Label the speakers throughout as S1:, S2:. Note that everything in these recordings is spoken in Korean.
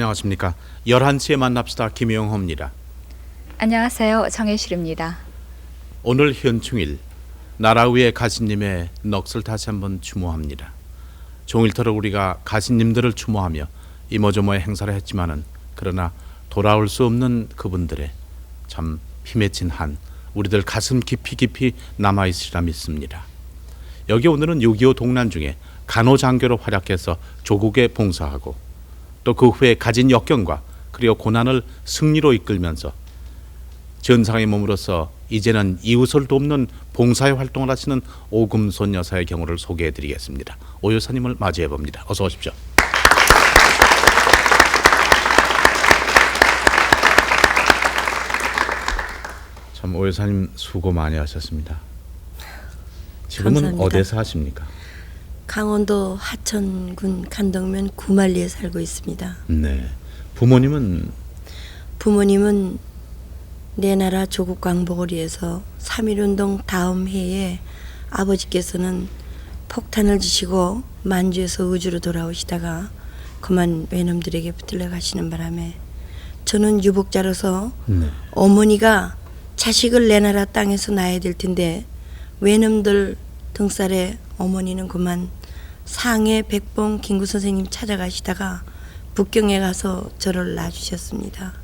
S1: 안녕하십니까. 11시에 만납시다. 김영호입니다.
S2: 안녕하세요. 정혜실입니다.
S1: 오늘 현충일, 나라 위의 가신님의 넋을 다시 한번 추모합니다. 종일토록 우리가 가신님들을 추모하며 이모저모의 행사를 했지만은 그러나 돌아올 수 없는 그분들의 참 힘맺힌 한 우리들 가슴 깊이 남아있으리라 믿습니다. 여기 오늘은 6.25 동란 중에 간호장교로 활약해서 조국에 봉사하고 또 그 후에 가진 역경과 그리고 고난을 승리로 이끌면서 전상에 머물러서 이제는 이웃을 돕는 봉사의 활동을 하시는 오금손 여사의 경우를 소개해드리겠습니다. 오 여사님을 맞이해봅니다. 어서 오십시오. 참 오 여사님 수고 많이 하셨습니다. 지금은
S3: 감사합니다.
S1: 어디서 하십니까?
S3: 강원도 하천군 간덕면 구만리에 살고 있습니다.
S1: 네. 부모님은
S3: 내 나라 조국 광복을 위해서 3.1운동 다음 해에 아버지께서는 폭탄을 지시고 만주에서 의주로 돌아오시다가 그만 외놈들에게 붙들려 가시는 바람에 저는 유복자로서 어머니가 자식을 내 나라 땅에서 낳아야 될 텐데 외놈들 등살에 어머니는 그만 상해 백봉 김구 선생님 찾아가시다가 북경에 가서 저를 낳아주셨습니다.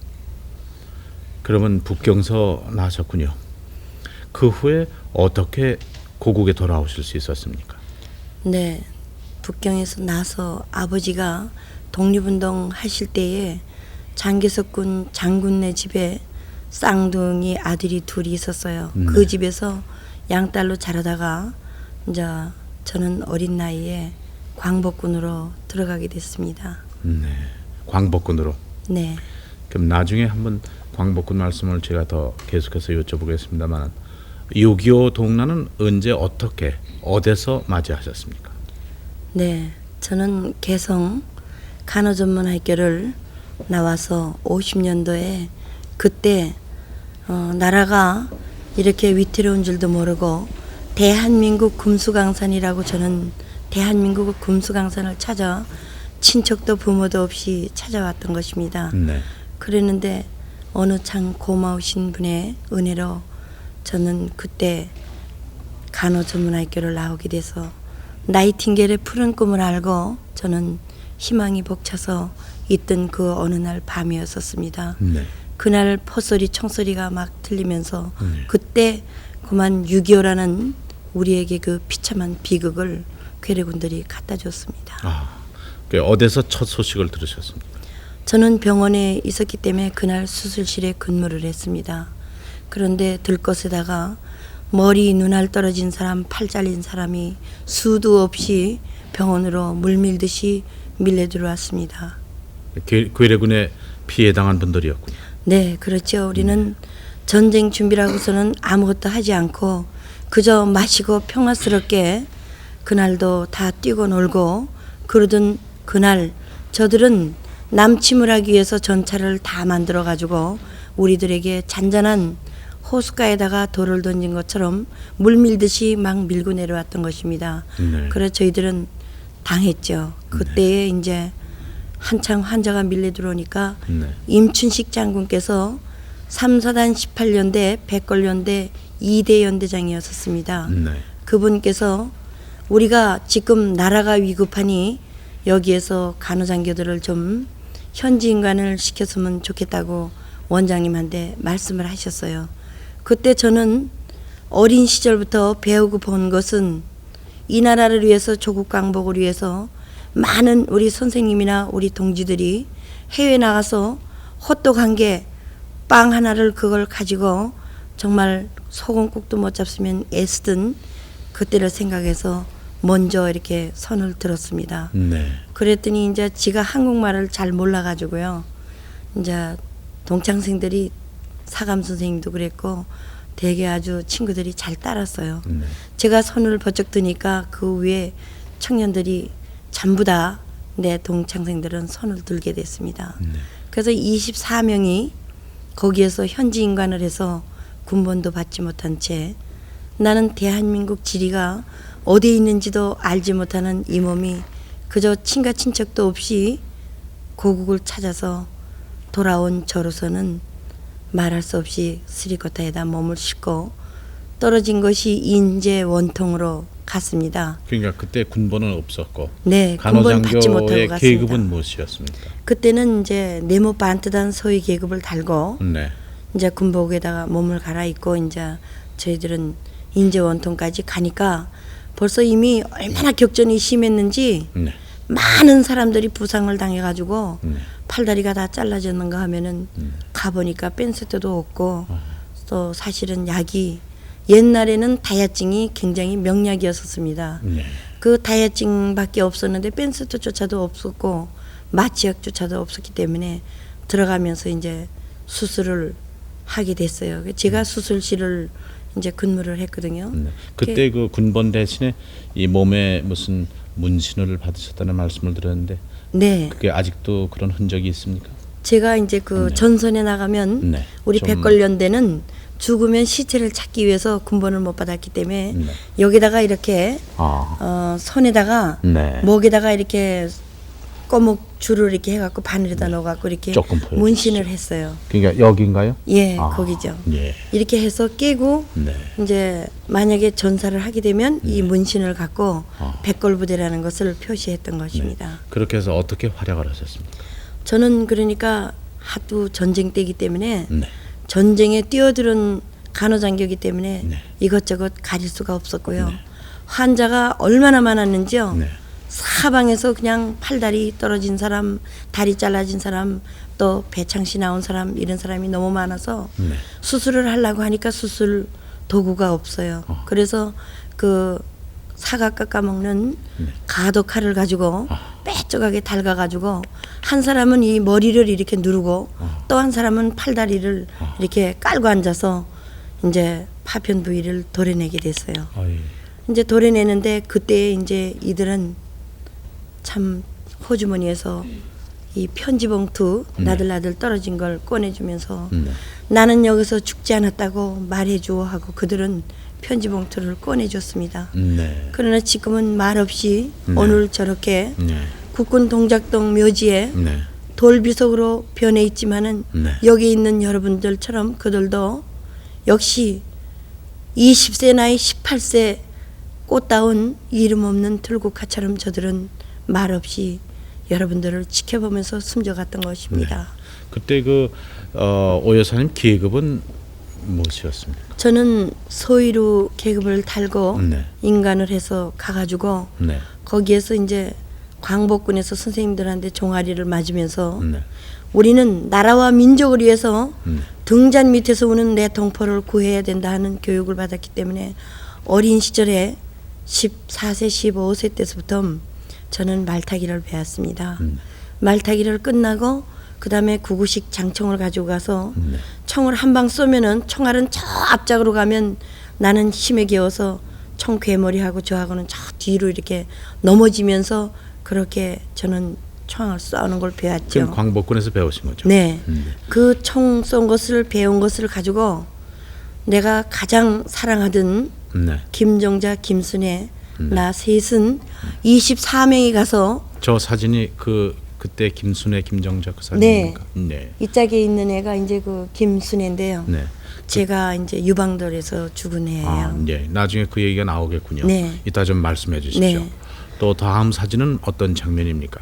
S1: 그러면 북경서 나셨군요. 그 후에 어떻게 고국에 돌아오실 수 있었습니까?
S3: 네, 북경에서 나서 아버지가 독립운동 하실 때에 장개석군 장군네 집에 쌍둥이 아들이 둘이 있었어요. 그 집에서 양딸로 자라다가 이제 저는 어린 나이에 광복군으로 들어가게 됐습니다.
S1: 네, 광복군으로.
S3: 네,
S1: 그럼 나중에 한번 광복군 말씀을 제가 더 계속해서 여쭤보겠습니다만 6.25 동란은 언제 어떻게 어디서 맞이하셨습니까?
S3: 네, 저는 개성 간호전문학교를 나와서 50년도에 그때 나라가 이렇게 위태로운 줄도 모르고 대한민국 금수강산이라고 저는 대한민국 금수강산을 찾아 친척도 부모도 없이 찾아왔던 것입니다.
S1: 네.
S3: 그랬는데 어느 참 고마우신 분의 은혜로 저는 그때 간호전문학교를 나오게 돼서 나이팅게일의 푸른 꿈을 알고 저는 희망이 벅차서 있던 그 어느 날 밤이었었습니다.
S1: 네.
S3: 그날 포소리 총소리가 막 들리면서 그때 그만 6.25라는 우리에게 그 비참한 비극을 괴뢰군들이 갖다 줬습니다.
S1: 그 어디서 첫 소식을 들으셨습니까?
S3: 저는 병원에 있었기 때문에 그날 수술실에 근무를 했습니다. 그런데 들것에다가 머리 눈알 떨어진 사람, 팔 잘린 사람이 수도 없이 병원으로 물밀듯이 밀려 들어왔습니다.
S1: 괴뢰군에 피해당한 분들이었군요.
S3: 네, 그렇죠. 우리는 전쟁 준비라고서는 아무것도 하지 않고 그저 마시고 평화스럽게 그날도 다 뛰고 놀고 그러던 그날 저들은 남침을 하기 위해서 전차를 다 만들어 가지고 우리들에게 잔잔한 호숫가에다가 돌을 던진 것처럼 물 밀듯이 막 밀고 내려왔던 것입니다.
S1: 네.
S3: 그래서 저희들은 당했죠. 그때에 이제 한창 환자가 밀려 들어오니까 임춘식 장군께서 3사단 18연대 백걸연대 2대 연대장이었었습니다. 그분께서 우리가 지금 나라가 위급하니 여기에서 간호장교들을 좀 현지인관을 시켰으면 좋겠다고 원장님한테 말씀을 하셨어요. 그때 저는 어린 시절부터 배우고 본 것은 이 나라를 위해서 조국 광복을 위해서 많은 우리 선생님이나 우리 동지들이 해외 나가서 호떡 한 개, 빵 하나를 그걸 가지고 정말 소금국도 못 잡수면 애쓰던 그때를 생각해서 먼저 이렇게 손을 들었습니다.
S1: 네.
S3: 그랬더니 이제 지가 한국말을 잘 몰라가지고요. 이제 동창생들이 사감 선생님도 그랬고 되게 아주 친구들이 잘 따랐어요. 제가 손을 번쩍 드니까 그 위에 청년들이 전부 다 내 동창생들은 손을 들게 됐습니다. 그래서 24명이 거기에서 현지 인관을 해서 군번도 받지 못한 채 나는 대한민국 지리가 어디에 있는지도 알지 못하는 이 몸이 그저 친가 친척도 없이 고국을 찾아서 돌아온 저로서는 말할 수 없이 스리코타에다 몸을 싣고 떨어진 것이 인제 원통으로 갔습니다.
S1: 그러니까 그때 군번은 없었고
S3: 네, 군번 받지 못하고
S1: 간호장교의
S3: 갔습니다.
S1: 계급은 무엇이었습니까?
S3: 그때는 이제 네모 반듯한 소위 계급을 달고
S1: 네.
S3: 이제 군복에다가 몸을 갈아입고 이제 저희들은 인제 원통까지 가니까 벌써 이미 얼마나 격전이 심했는지
S1: 네.
S3: 많은 사람들이 부상을 당해가지고
S1: 네.
S3: 팔다리가 다 잘라졌는가 하면은 가보니까 뺀스트도 없고 또 사실은 약이 옛날에는 다야증이 굉장히 명약이었었습니다.
S1: 네.
S3: 그 다야증밖에 없었는데 뺀스트조차도 없었고 마취약조차도 없었기 때문에 들어가면서 이제 수술을 하게 됐어요. 제가 수술실을 이제 근무를 했거든요.
S1: 네. 그때 그 군번 대신에 이 몸에 무슨 문신을 받으셨다는 말씀을 들었는데
S3: 네,
S1: 그게 아직도 그런 흔적이 있습니까?
S3: 제가 이제 그
S1: 네.
S3: 전선에 나가면
S1: 네.
S3: 우리
S1: 좀-
S3: 백걸련대는 죽으면 시체를 찾기 위해서 군번을 못 받았기 때문에
S1: 네.
S3: 여기다가 이렇게
S1: 아.
S3: 손에다가
S1: 네.
S3: 목에다가 이렇게 꼬목 줄을 이렇게 해갖고 바늘에다 넣어갖고 이렇게
S1: 조금 보여주시죠.
S3: 문신을 했어요.
S1: 그러니까 여기인가요?
S3: 예,
S1: 아.
S3: 거기죠.
S1: 예.
S3: 이렇게 해서 깨고
S1: 네.
S3: 이제 만약에 전사를 하게 되면 이 문신을 갖고
S1: 아.
S3: 백골부대라는 것을 표시했던 것입니다.
S1: 그렇게 해서 어떻게 활약을 하셨습니까?
S3: 저는 그러니까 하도 전쟁 때이기 때문에
S1: 네.
S3: 전쟁에 뛰어드는 간호장교이기 때문에
S1: 네.
S3: 이것저것 가릴 수가 없었고요. 환자가 얼마나 많았는지요.
S1: 네.
S3: 사방에서 그냥 팔다리 떨어진 사람, 다리 잘라진 사람, 또 배창시 나온 사람 이런 사람이 너무 많아서
S1: 네.
S3: 수술을 하려고 하니까 수술 도구가 없어요. 그래서 그 사과 깎아먹는 가도 칼을 가지고 빼쪽하게 달가가지고 한 사람은 이 머리를 이렇게 누르고 또 한 사람은 팔다리를 이렇게 깔고 앉아서 이제 파편 부위를 도려내게 됐어요.
S1: 아, 예.
S3: 이제 도려내는데 그때 이제 이들은 참 호주머니에서 이 편지 봉투 나들나들 떨어진 걸 꺼내주면서 나는 여기서 죽지 않았다고 말해줘 하고 그들은 편지 봉투를 꺼내줬습니다.
S1: 네.
S3: 그러나 지금은 말없이
S1: 네.
S3: 오늘 저렇게
S1: 네.
S3: 국군 동작동 묘지에
S1: 네.
S3: 돌비석으로 변해 있지만은
S1: 네.
S3: 여기 있는 여러분들처럼 그들도 역시 20세 나이 18세 꽃다운 이름 없는 들국화처럼 저들은 말없이 여러분들을 지켜보면서 숨져갔던 것입니다.
S1: 그때 그 오 여사님 계급은 무엇이었습니까?
S3: 저는 소위로 계급을 달고
S1: 네.
S3: 인간을 해서 가가지고
S1: 네.
S3: 거기에서 이제 광복군에서 선생님들한테 종아리를 맞으면서
S1: 네.
S3: 우리는 나라와 민족을 위해서
S1: 네.
S3: 등잔 밑에서 우는 내 동포를 구해야 된다 하는 교육을 받았기 때문에 어린 시절에 14세, 15세 때부터 저는 말타기를 배웠습니다. 말타기를 끝나고 그 다음에 구구식 장총을 가지고 가서 총을 한 방 쏘면은 총알은 저 앞짝으로 가면 나는 힘에 겨워서 총 괴머리하고 저하고는 저 뒤로 이렇게 넘어지면서 그렇게 저는 총을 쏘는 걸 배웠죠.
S1: 지금 광복군에서 배우신 거죠?
S3: 네. 그 총 쏜 것을 배운 것을 가지고 내가 가장 사랑하던
S1: 네.
S3: 김정자, 김순애 나 셋은 24명이 가서
S1: 저 사진이 그때 김순애, 김정자 그 사진입니까? 네.
S3: 이 짝에 있는 애가 이제 그 김순애인데요.
S1: 네.
S3: 제가 이제 유방돌에서 죽은 애예요.
S1: 아, 네. 나중에 그 얘기가 나오겠군요.
S3: 네.
S1: 이따 좀 말씀해 주십시오.
S3: 네.
S1: 또 다음 사진은 어떤 장면입니까?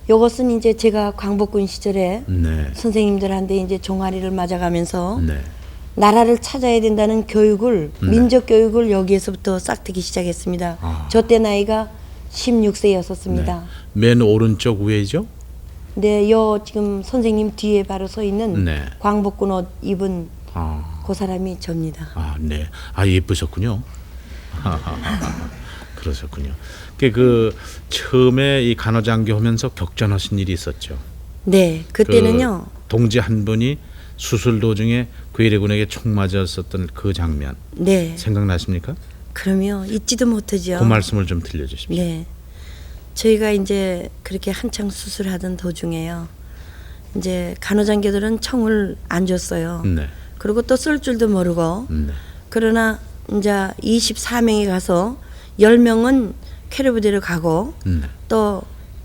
S3: 요것은 이제 제가 광복군 시절에
S1: 네.
S3: 선생님들한테 이제 종아리를 맞아가면서
S1: 네.
S3: 나라를 찾아야 된다는 교육을
S1: 네.
S3: 민족 교육을 여기에서부터 싹트기 시작했습니다.
S1: 아.
S3: 저 때 나이가 16세였었습니다.
S1: 맨 오른쪽 위에죠?
S3: 네, 요 지금 선생님 뒤에 바로 서 있는
S1: 네.
S3: 광복군 옷 입은
S1: 아,
S3: 그 사람이 접니다.
S1: 아, 네. 아, 예쁘셨군요. 그러셨군요. 그 처음에 이 간호장교 하면서 격전하신 일이 있었죠.
S3: 네, 그때는요.
S1: 그 동지 한 분이 수술 도중에 괴뢰군에게 총 맞았었던 그 장면
S3: 네,
S1: 생각나십니까?
S3: 그러면 잊지도 못하죠.
S1: 그 말씀을 좀 들려주십시오.
S3: 네, 저희가 이제 그렇게 한창 수술하던 도중에요. 이제 간호장교들은 총을 안 줬어요.
S1: 네.
S3: 그리고 또 쏠 줄도 모르고.
S1: 네.
S3: 그러나 이제 24명이 가서 10명은 캐리부대로 가고
S1: 네.
S3: 또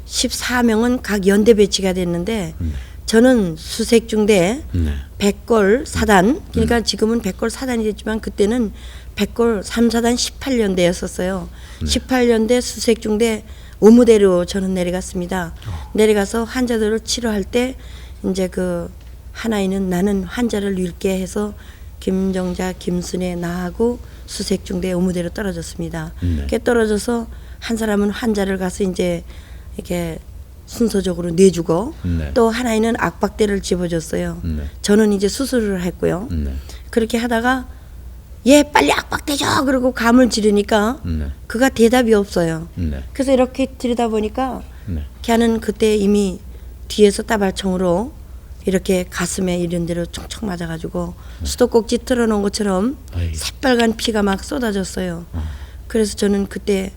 S3: 14명은 각 연대 배치가 됐는데 저는 수색중대
S1: 네.
S3: 백골 사단, 그러니까 지금은 백골 사단이 됐지만 그때는 백골 3사단 18년대였었어요. 18년대 수색중대 의무대로 저는 내려갔습니다. 내려가서 환자들을 치료할 때 이제 그 하나이는 나는 환자를 잃게 해서 김정자, 김순애 나하고 수색중대 의무대로 떨어졌습니다. 그렇게 떨어져서 한 사람은 환자를 가서 이제 이렇게 순서적으로 내주고
S1: 네.
S3: 또 하나이는 악박대를 집어줬어요.
S1: 네.
S3: 저는 이제 수술을 했고요.
S1: 네.
S3: 그렇게 하다가 얘 빨리 악박대 줘 그러고 감을 지르니까
S1: 네.
S3: 그가 대답이 없어요.
S1: 네.
S3: 그래서 이렇게 들여다 보니까
S1: 네.
S3: 걔는 그때 이미 뒤에서 따발총으로 이렇게 가슴에 이런 데로 총총 맞아가지고 수도꼭지 틀어놓은 것처럼
S1: 아이고.
S3: 새빨간 피가 막 쏟아졌어요. 그래서 저는 그때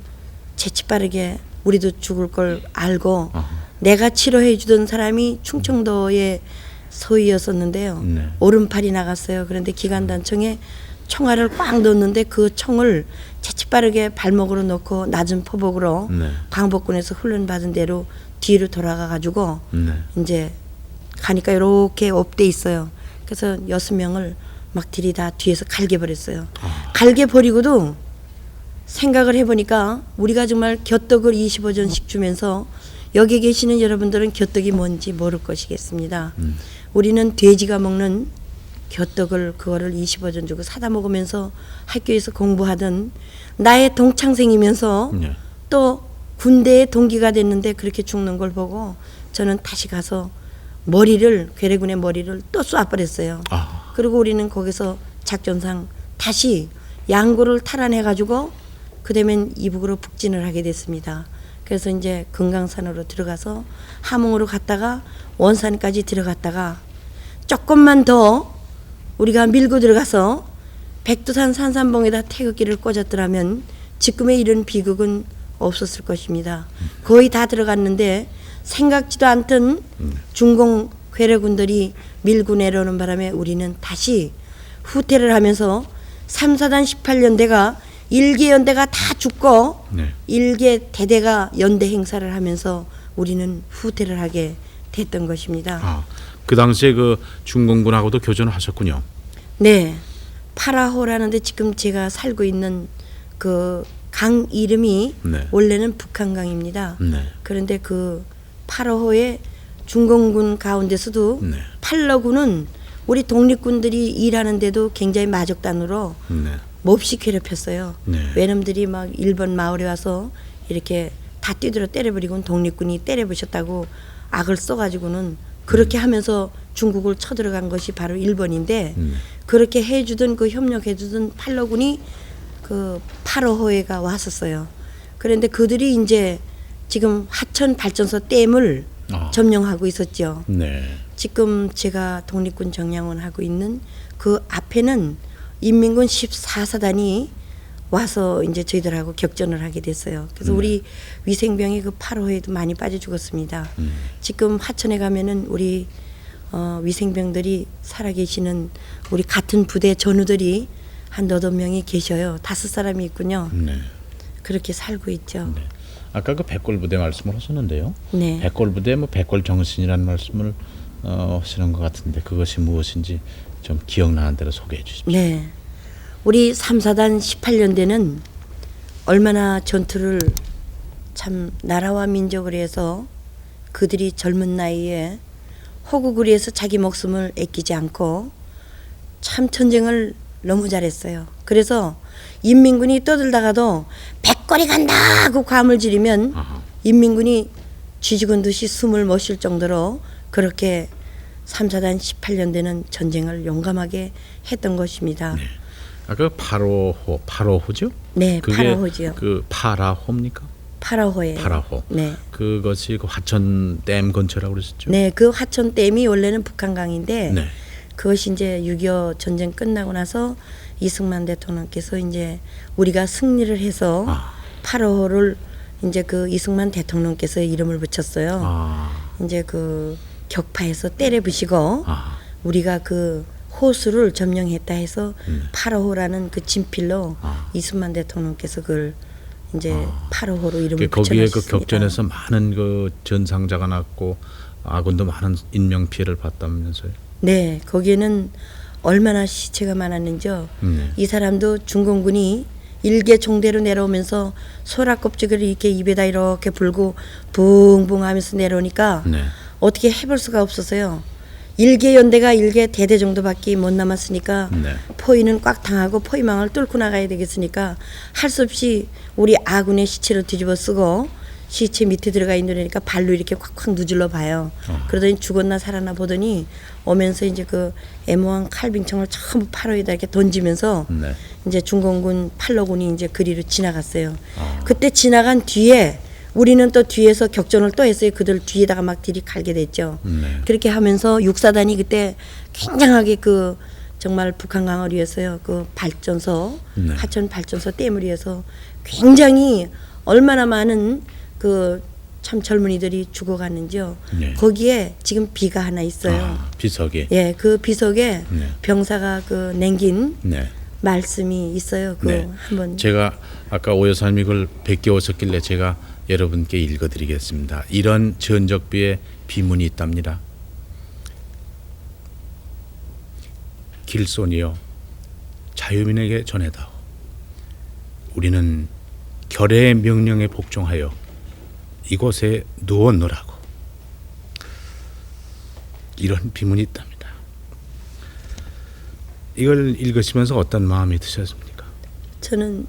S3: 재치빠르게 우리도 죽을 걸 알고 내가 치료해 주던 사람이 충청도의 서희였었는데요.
S1: 네.
S3: 오른팔이 나갔어요. 그런데 기관단총에 총알을 꽉 넣었는데 그 총을 재치빠르게 발목으로 놓고 낮은 포복으로
S1: 네.
S3: 광복군에서 훈련받은 대로 뒤로 돌아가 가지고
S1: 네.
S3: 이제 가니까 이렇게 업돼 있어요. 그래서 6명을 막 들이다 뒤에서 갈겨버렸어요. 갈겨버리고도 생각을 해보니까 우리가 정말 곁떡을 25전씩 주면서 여기 계시는 여러분들은 곁떡이 뭔지 모를 것이겠습니다. 우리는 돼지가 먹는 곁떡을 그거를 25전 주고 사다 먹으면서 학교에서 공부하던 나의 동창생이면서
S1: 네.
S3: 또 군대의 동기가 됐는데 그렇게 죽는 걸 보고 저는 다시 가서 머리를 괴뢰군의 머리를 또 쏴버렸어요.
S1: 아.
S3: 그리고 우리는 거기서 작전상 다시 양구를 탈환해가지고 그다음엔 이북으로 북진을 하게 됐습니다. 그래서 이제 금강산으로 들어가서 함흥으로 갔다가 원산까지 들어갔다가 조금만 더 우리가 밀고 들어가서 백두산 산삼봉에다 태극기를 꽂았더라면 지금의 이런 비극은 없었을 것입니다. 거의 다 들어갔는데 생각지도 않던 중공 괴뢰군들이 밀고 내려오는 바람에 우리는 다시 후퇴를 하면서 3사단 18연대가 1개 연대가 다 죽고
S1: 네.
S3: 1개 대대가 연대 행사를 하면서 우리는 후퇴를 하게 됐던 것입니다.
S1: 아, 그 당시에 그 중공군하고도 교전을 하셨군요.
S3: 네. 파라호라는데 지금 제가 살고 있는 그 강 이름이
S1: 네.
S3: 원래는 북한강입니다.
S1: 네.
S3: 그런데 그 파라호의 중공군 가운데서도
S1: 네.
S3: 팔러군은 우리 독립군들이 일하는데도 굉장히 마적단으로
S1: 네.
S3: 몹시 괴롭혔어요.
S1: 네.
S3: 외놈들이 막 일본 마을에 와서 이렇게 다 뛰들어 때려버리고 독립군이 때려부셨다고 악을 써가지고는 그렇게 하면서 중국을 쳐들어간 것이 바로 일본인데 그렇게 해주던 그 협력해주던 팔러군이 그 파로호에가 왔었어요. 그런데 그들이 이제 지금 하천 발전소 댐을
S1: 아.
S3: 점령하고 있었죠.
S1: 네.
S3: 지금 제가 독립군 정량원 하고 있는 그 앞에는 인민군 14사단이 와서 이제 저희들하고 격전을 하게 됐어요. 그래서 우리 위생병이 그 8호에도 많이 빠져 죽었습니다. 지금 하천에 가면은 우리 위생병들이 살아계시는 우리 같은 부대 전우들이 한 8명이 계셔요. 5사람이 있군요.
S1: 네.
S3: 그렇게 살고 있죠.
S1: 네. 아까 그 백골 부대 말씀을 하셨는데요.
S3: 네.
S1: 백골 부대 뭐 백골 정신이라는 말씀을 하시는 것 같은데 그것이 무엇인지 좀 기억나는 대로 소개해 주십시오.
S3: 네. 우리 3사단 18년대는 얼마나 전투를 참 나라와 민족을 위해서 그들이 젊은 나이에 호국을 위해서 자기 목숨을 아끼지 않고 참 전쟁을 너무 잘했어요. 그래서 인민군이 떠들다가도 백골이 간다 하고 감을 지르면
S1: 아하.
S3: 인민군이 쥐죽은 듯이 숨을 못 쉴 정도로 그렇게 3사단 18년대는 전쟁을 용감하게 했던 것입니다.
S1: 네. 아까 파로호죠?
S3: 네,
S1: 그게
S3: 파라호지요.
S1: 그 파라호입니까?
S3: 파라호예요.
S1: 파라호.
S3: 네.
S1: 그것이 그 화천 댐 근처라고 그러셨죠?
S3: 네, 그 하천댐이 원래는 북한강인데
S1: 네.
S3: 그것이 이제 6.25 전쟁 끝나고 나서 이승만 대통령께서 이제 우리가 승리를 해서
S1: 아.
S3: 파라호를 이제 그 이승만 대통령께서 이름을 붙였어요.
S1: 아.
S3: 이제 그 격파해서 때려 부시고
S1: 아.
S3: 우리가 그 호수를 점령했다 해서 파라호라는 그 진필로
S1: 아.
S3: 이승만 대통령께서 그걸 이제 8호호로 이름을
S1: 거기에 그
S3: 붙여놨습니다.
S1: 격전에서 많은 그 전상자가 났고 아군도 많은 인명 피해를 봤다면서요.
S3: 네, 거기에는 얼마나 시체가 많았는지요. 이 사람도 중공군이 일개 종대로 내려오면서 소라 껍질을 이렇게 입에다 이렇게 불고 붕붕 하면서 내려오니까
S1: 네.
S3: 어떻게 해볼 수가 없었어요. 일개 연대가 일개 대대 정도밖에 못 남았으니까
S1: 네.
S3: 포위는 꽉 당하고 포위망을 뚫고 나가야 되겠으니까 할 수 없이 우리 아군의 시체를 뒤집어 쓰고 시체 밑에 들어가 있느니까 발로 이렇게 콱콱 누질러 봐요. 그러더니 죽었나 살았나 보더니 오면서 이제 그 M1 칼빙청을 전부 8호에다 이렇게 던지면서
S1: 네.
S3: 이제 중공군 8호군이 이제 그리로 지나갔어요. 그때 지나간 뒤에 우리는 또 뒤에서 격전을 또 했어요. 그들 뒤에다가 막 들이 갈게 됐죠.
S1: 네.
S3: 그렇게 하면서 육사단이 그때 굉장하게 그 정말 북한 강을 위해서요. 그 발전소,
S1: 네.
S3: 하천 발전소 댐을 위해서 굉장히 얼마나 많은 그 참 젊은이들이 죽어갔는지요.
S1: 네.
S3: 거기에 지금 비가 하나 있어요.
S1: 비석이.
S3: 예, 그 비석에
S1: 네.
S3: 병사가 그 남긴
S1: 네.
S3: 말씀이 있어요. 그
S1: 네.
S3: 한번
S1: 제가 아까 오 여사님 이걸 베껴 오셨길래 제가 여러분께 읽어드리겠습니다. 이런 전적비의 비문이 있답니다. 길손이여 자유민에게 전해다오. 우리는 결의의 명령에 복종하여 이곳에 누웠노라고. 이런 비문이 있답니다. 이걸 읽으시면서 어떤 마음이 드셨습니까?
S3: 저는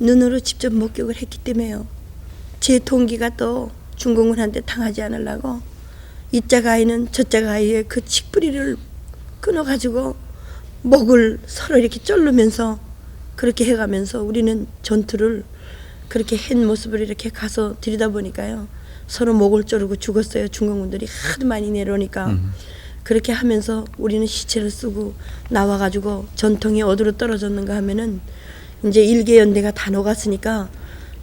S3: 눈으로 직접 목격을 했기 때문에요. 제 동기가 또 중공군한테 당하지 않으려고 이짝 아이는 저짝 아이의 그 칡뿌리를 끊어가지고 목을 서로 이렇게 자르면서 그렇게 해가면서 우리는 전투를 그렇게 한 모습을 이렇게 가서 들여다보니까요. 서로 목을 자르고 죽었어요. 중공군들이 하도 많이 내려오니까. 그렇게 하면서 우리는 시체를 쓰고 나와가지고 전통이 어디로 떨어졌는가 하면은 이제 일개 연대가 다 녹았으니까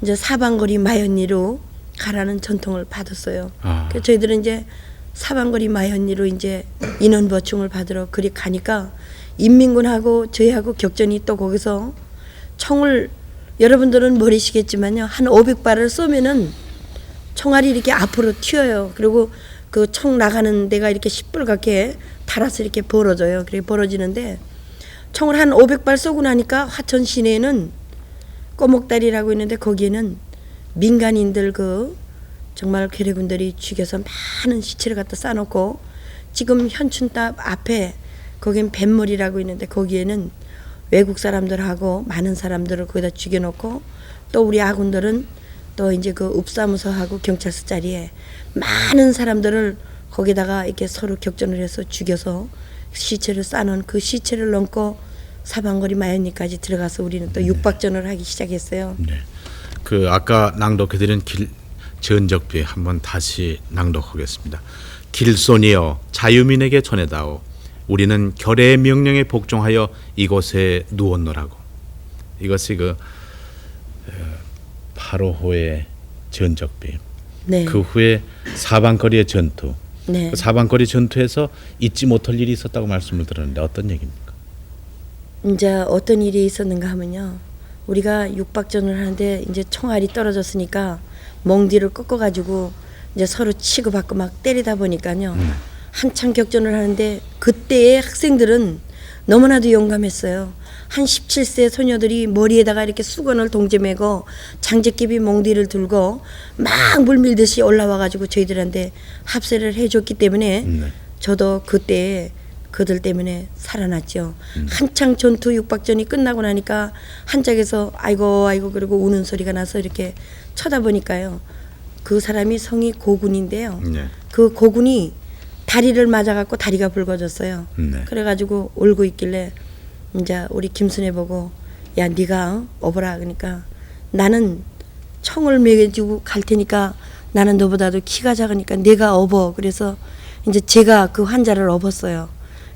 S3: 이제 사방거리 마연리로 가라는 전통을 받았어요. 그래서 저희들은 이제 사방거리 마연리로 이제 인원 보충을 받으러 그리 가니까 인민군하고 저희하고 격전이 또 거기서 총을 여러분들은 모르시겠지만요. 한 500발을 쏘면은 총알이 이렇게 앞으로 튀어요. 그리고 그 총 나가는 데가 이렇게 시뻘겋게 달아서 이렇게 벌어져요. 그렇게 벌어지는데 총을 한 500발 쏘고 나니까 화천 시내에는 꼬목다리라고 있는데 거기에는 민간인들 그 정말 괴뢰군들이 죽여서 많은 시체를 갖다 싸놓고 지금 현춘탑 앞에 거긴 뱃머리라고 있는데 거기에는 외국 사람들하고 많은 사람들을 거기다 죽여놓고 또 우리 아군들은 또 이제 그 읍사무소하고 경찰서 자리에 많은 사람들을 거기다가 이렇게 서로 격전을 해서 죽여서 시체를 싸놓은 그 시체를 넘고 사방거리 마연리까지 들어가서 우리는 또 육박전을 하기 시작했어요.
S1: 네. 그 아까 낭독해드린 전적비 한번 다시 낭독하겠습니다. 길손이여 자유민에게 전해다오. 우리는 결의의 명령에 복종하여 이곳에 누웠노라고. 이것이 그 8호호의 전적비.
S3: 네.
S1: 그 후에 사방거리의 전투.
S3: 네.
S1: 그 사방거리 전투에서 잊지 못할 일이 있었다고 말씀을 들었는데 어떤 얘기입니까?
S3: 이제 어떤 일이 있었는가 하면요. 우리가 육박전을 하는데 이제 총알이 떨어졌으니까 멍 뒤를 꺾어가지고 이제 서로 치고받고 막 때리다 보니까요. 한참 격전을 하는데 그때의 학생들은 너무나도 용감했어요. 한 17세 소녀들이 머리에다가 이렇게 수건을 동제매고 장제끼비 멍 뒤를 들고 막 물밀듯이 올라와가지고 저희들한테 합세를 해줬기 때문에 저도 그때 그들 때문에 살아났죠. 한창 전투 육박전이 끝나고 나니까 한짝에서 아이고 아이고 그리고 우는 소리가 나서 이렇게 쳐다보니까요. 그 사람이 성이 고군인데요.
S1: 네.
S3: 그 고군이 다리를 맞아갖고 다리가 붉어졌어요.
S1: 네.
S3: 그래가지고 울고 있길래 이제 우리 김순애 보고 야 네가 업어라 그러니까 나는 총을 매주고 갈 테니까 나는 너보다도 키가 작으니까 내가 업어. 그래서 이제 제가 그 환자를 업었어요.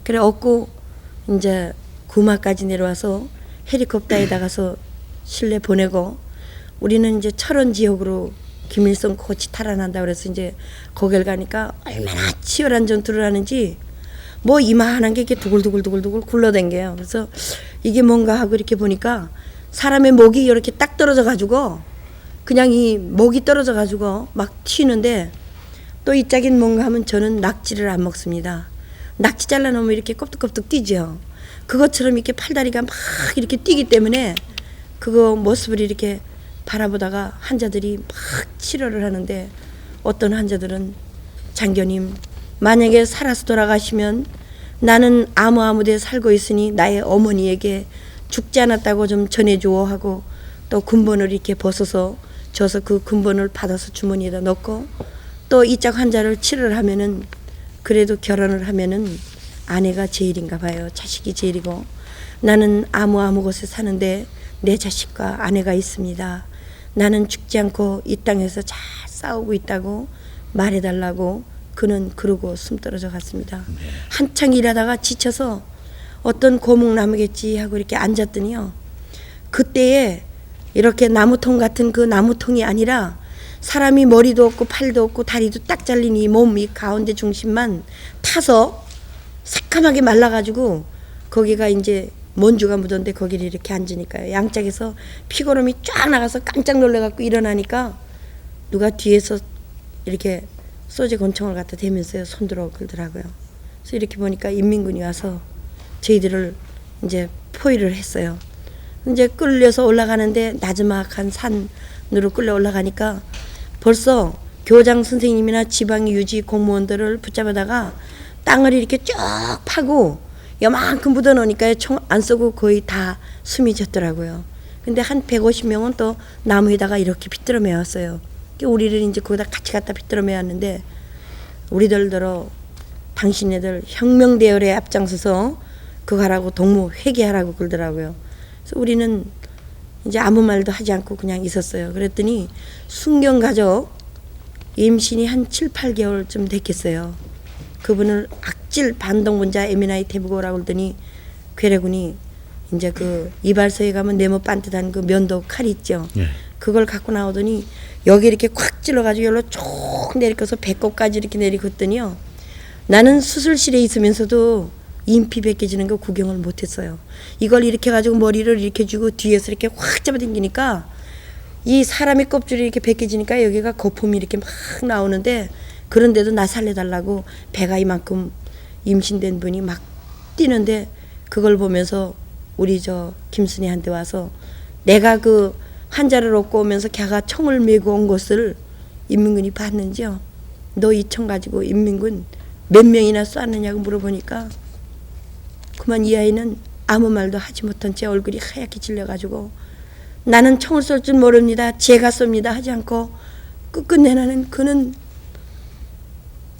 S3: 그래 업고 이제 구마까지 내려와서 헬리콥터에다가서 실내 보내고 우리는 이제 철원 지역으로 김일성 코치 탈환한다 그래서 이제 거길 가니까 얼마나 치열한 전투를 하는지 뭐 이만한 게 이렇게 두글두글두글두글 굴러댕겨요. 그래서 이게 뭔가 하고 이렇게 보니까 사람의 목이 이렇게 딱 떨어져 가지고 그냥 이 목이 떨어져 가지고 막 튀는데 또 이 짝인 뭔가 하면 저는 낙지를 안 먹습니다. 낙지 잘라놓으면 이렇게 껍득껍득 뛰죠. 그것처럼 이렇게 팔다리가 막 이렇게 뛰기 때문에 그거 모습을 이렇게 바라보다가 환자들이 막 치료를 하는데 어떤 환자들은 장교님 만약에 살아서 돌아가시면 나는 아무데 살고 있으니 나의 어머니에게 죽지 않았다고 좀 전해줘 하고 또 군번을 이렇게 벗어서 줘서 그 군번을 받아서 주머니에다 넣고 또 이 짝 환자를 치료를 하면은 그래도 결혼을 하면은 아내가 제일인가 봐요. 자식이 제일이고 나는 아무 곳에 사는데 내 자식과 아내가 있습니다. 나는 죽지 않고 이 땅에서 잘 싸우고 있다고 말해달라고 그는 그러고 숨 떨어져 갔습니다. 한창 일하다가 지쳐서 어떤 고목나무겠지 하고 이렇게 앉았더니요. 그때에 이렇게 나무통 같은 그 나무통이 아니라 사람이 머리도 없고 팔도 없고 다리도 딱 잘린 이 몸 이 가운데 중심만 타서 새까맣게 말라가지고 거기가 이제 먼주가 묻었는데 거기를 이렇게 앉으니까요. 양짝에서 피고름이 쫙 나가서 깜짝 놀래갖고 일어나니까 누가 뒤에서 이렇게 소재 권총을 갖다 대면서요. 손들어 끌더라고요. 그래서 이렇게 보니까 인민군이 와서 저희들을 이제 포위를 했어요. 이제 끌려서 올라가는데 나지막한 산으로 끌려 올라가니까 벌써 교장 선생님이나 지방 유지 공무원들을 붙잡아다가 땅을 이렇게 쭉 파고 요만큼 묻어놓으니까 총 안 쏘고 거의 다 숨이 졌더라고요. 근데 한 150명은 또 나무에다가 이렇게 빗들어 매웠어요. 우리를 이제 거기다 같이 갖다 빗들어 매웠는데 우리들더러 당신네들 혁명대열에 앞장서서 그거 하라고 동무 회개하라고 그러더라고요. 그래서 우리는 이제 아무 말도 하지 않고 그냥 있었어요. 그랬더니 순경가족 임신이 한 7, 8개월쯤 됐겠어요. 그분을 악질 반동분자 에미나이 대부고라고 그러더니 괴뢰군이 이제 그 이발소에 가면 네모 반듯한 그 면도 칼 있죠.
S1: 예.
S3: 그걸 갖고 나오더니 여기 이렇게 콱 찔러가지고 여기로 쭉 내리켜서 배꼽까지 이렇게 내리켰더니요. 나는 수술실에 있으면서도 인피 벗겨지는 거 구경을 못했어요. 이걸 이렇게 가지고 머리를 이렇게 주고 뒤에서 이렇게 확 잡아당기니까 이 사람의 껍질이 이렇게 벗겨지니까 여기가 거품이 이렇게 막 나오는데 그런데도 나 살려달라고 배가 이만큼 임신된 분이 막 뛰는데 그걸 보면서 우리 저 김순희한테 와서 내가 그 환자를 얻고 오면서 걔가 총을 메고 온 것을 인민군이 봤는지요. 너 이 총 가지고 인민군 몇 명이나 쐈느냐고 물어보니까 그만 이 아이는 아무 말도 하지 못한 채 얼굴이 하얗게 질려가지고 나는 총을 쏠 줄 모릅니다. 제가 쏩니다 하지 않고 끝끝내 나는 그는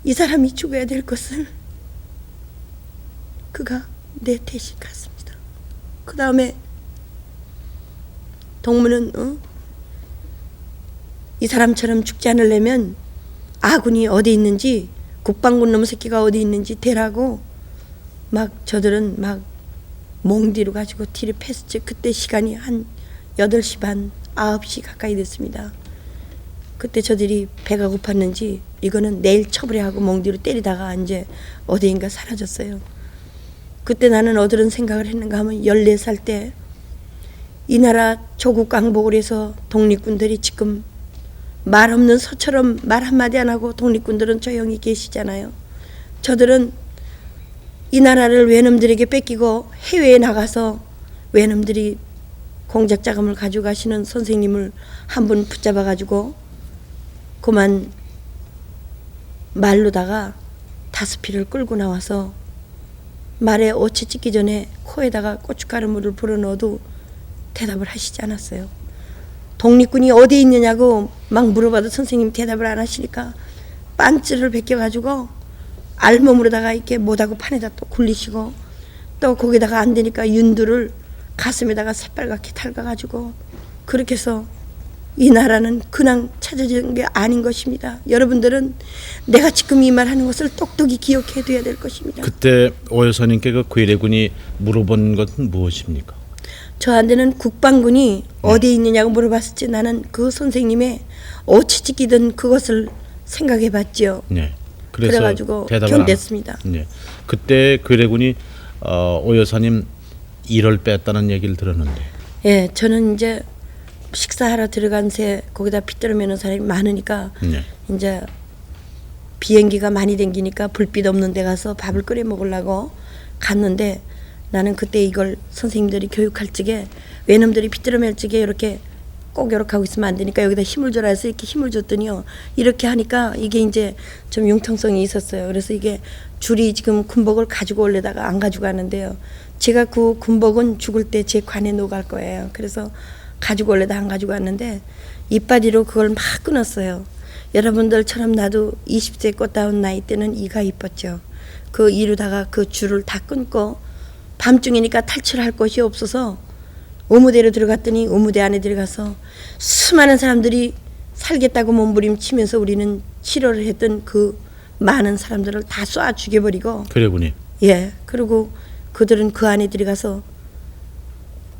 S3: 이 사람이 죽어야 될 것을 그가 내 대신 갔습니다. 그 다음에 동무는 이 사람처럼 죽지 않으려면 아군이 어디 있는지 국방군 놈 새끼가 어디 있는지 대라고 막 저들은 막 몽디로 가지고 뒤를 패스지. 그때 시간이 한 8시 반 9시 가까이 됐습니다. 그때 저들이 배가 고팠는지 이거는 내일 처벌해 하고 몽디로 때리다가 이제 어디인가 사라졌어요. 그때 나는 어떤 생각을 했는가 하면 14살 때 이 나라 조국 강복을 해서 독립군들이 지금 말 없는 소처럼 말 한마디 안 하고 독립군들은 조용히 계시잖아요. 저들은 이 나라를 외놈들에게 뺏기고 해외에 나가서 외놈들이 공작 자금을 가져가시는 선생님을 한 분 붙잡아 가지고 그만 말로다가 다스피를 끌고 나와서 말에 오치 찍기 전에 코에다가 고춧가루물을 불어넣어도 대답을 하시지 않았어요. 독립군이 어디 있느냐고 막 물어봐도 선생님 대답을 안 하시니까 빤찌를 벗겨가지고 알몸으로다가 이렇게 못하고 판에다 또 굴리시고 또 거기다가 안 되니까 윤두를 가슴에다가 새빨갛게 달가가지고 그렇게 해서 이 나라는 그냥 찾아진 게 아닌 것입니다. 여러분들은 내가 지금 이 말하는 것을 똑똑히 기억해 둬야 될 것입니다.
S1: 그때 오 여사님께 그 괴뢰군이 물어본 것은 무엇입니까?
S3: 저한테는 국방군이 어디에 있느냐고 물어봤을지 나는 그 선생님의 오치찍기던 그것을 생각해 봤죠.
S1: 네. 그래서
S3: 그래가지고
S1: 대답을
S3: 견뎠습니다.
S1: 네. 그때 괴뢰군이 오 여사님 일을 뺐다는 얘기를 들었는데.
S3: 예, 저는 이제 식사하러 들어간 새 거기다 핏들어 매는 사람이 많으니까
S1: 네.
S3: 이제 비행기가 많이 댕기니까 불빛 없는 데 가서 밥을 끓여 먹으려고 갔는데 나는 그때 이걸 선생님들이 교육할 적에 외놈들이 핏들어 맬 적에 이렇게 꼭 이렇게 하고 있으면 안 되니까 여기다 힘을 줘라 해서 이렇게 힘을 줬더니요. 이렇게 하니까 이게 이제 좀 융통성이 있었어요. 그래서 이게 줄이 지금 군복을 가지고 올래다가 안 가지고 가는데요. 제가 그 군복은 죽을 때 제 관에 녹을 거예요. 그래서 가지고 올래다 안 가지고 왔는데 이빠디로 그걸 막 끊었어요. 여러분들처럼 나도 20세 꽃다운 나이 때는 이가 이뻤죠. 그 이루다가 그 줄을 다 끊고 밤중이니까 탈출할 곳이 없어서 의무대로 들어갔더니 의무대 안에 들어가서 수많은 사람들이 살겠다고 몸부림치면서 우리는 치료를 했던 그 많은 사람들을 다 쏴 죽여버리고
S1: 그래군요.
S3: 예, 그리고 그들은 그 안에 들어가서